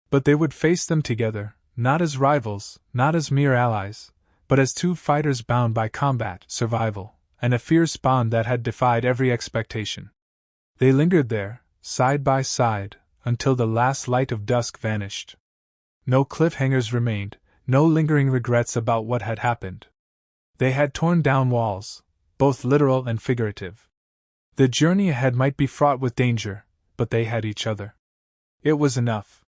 But they would face them together, not as rivals, not as mere allies, but as two fighters bound by combat, survival, and a fierce bond that had defied every expectation. They lingered there, side by side, until the last light of dusk vanished. No cliffhangers remained, no lingering regrets about what had happened. They had torn down walls, both literal and figurative. The journey ahead might be fraught with danger, but they had each other. It was enough.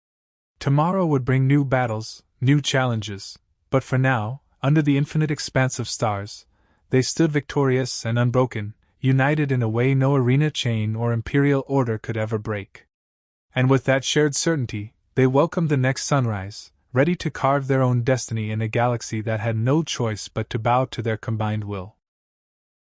Tomorrow would bring new battles, new challenges, but for now, under the infinite expanse of stars, they stood victorious and unbroken, united in a way no arena chain or imperial order could ever break. And with that shared certainty, they welcomed the next sunrise, ready to carve their own destiny in a galaxy that had no choice but to bow to their combined will.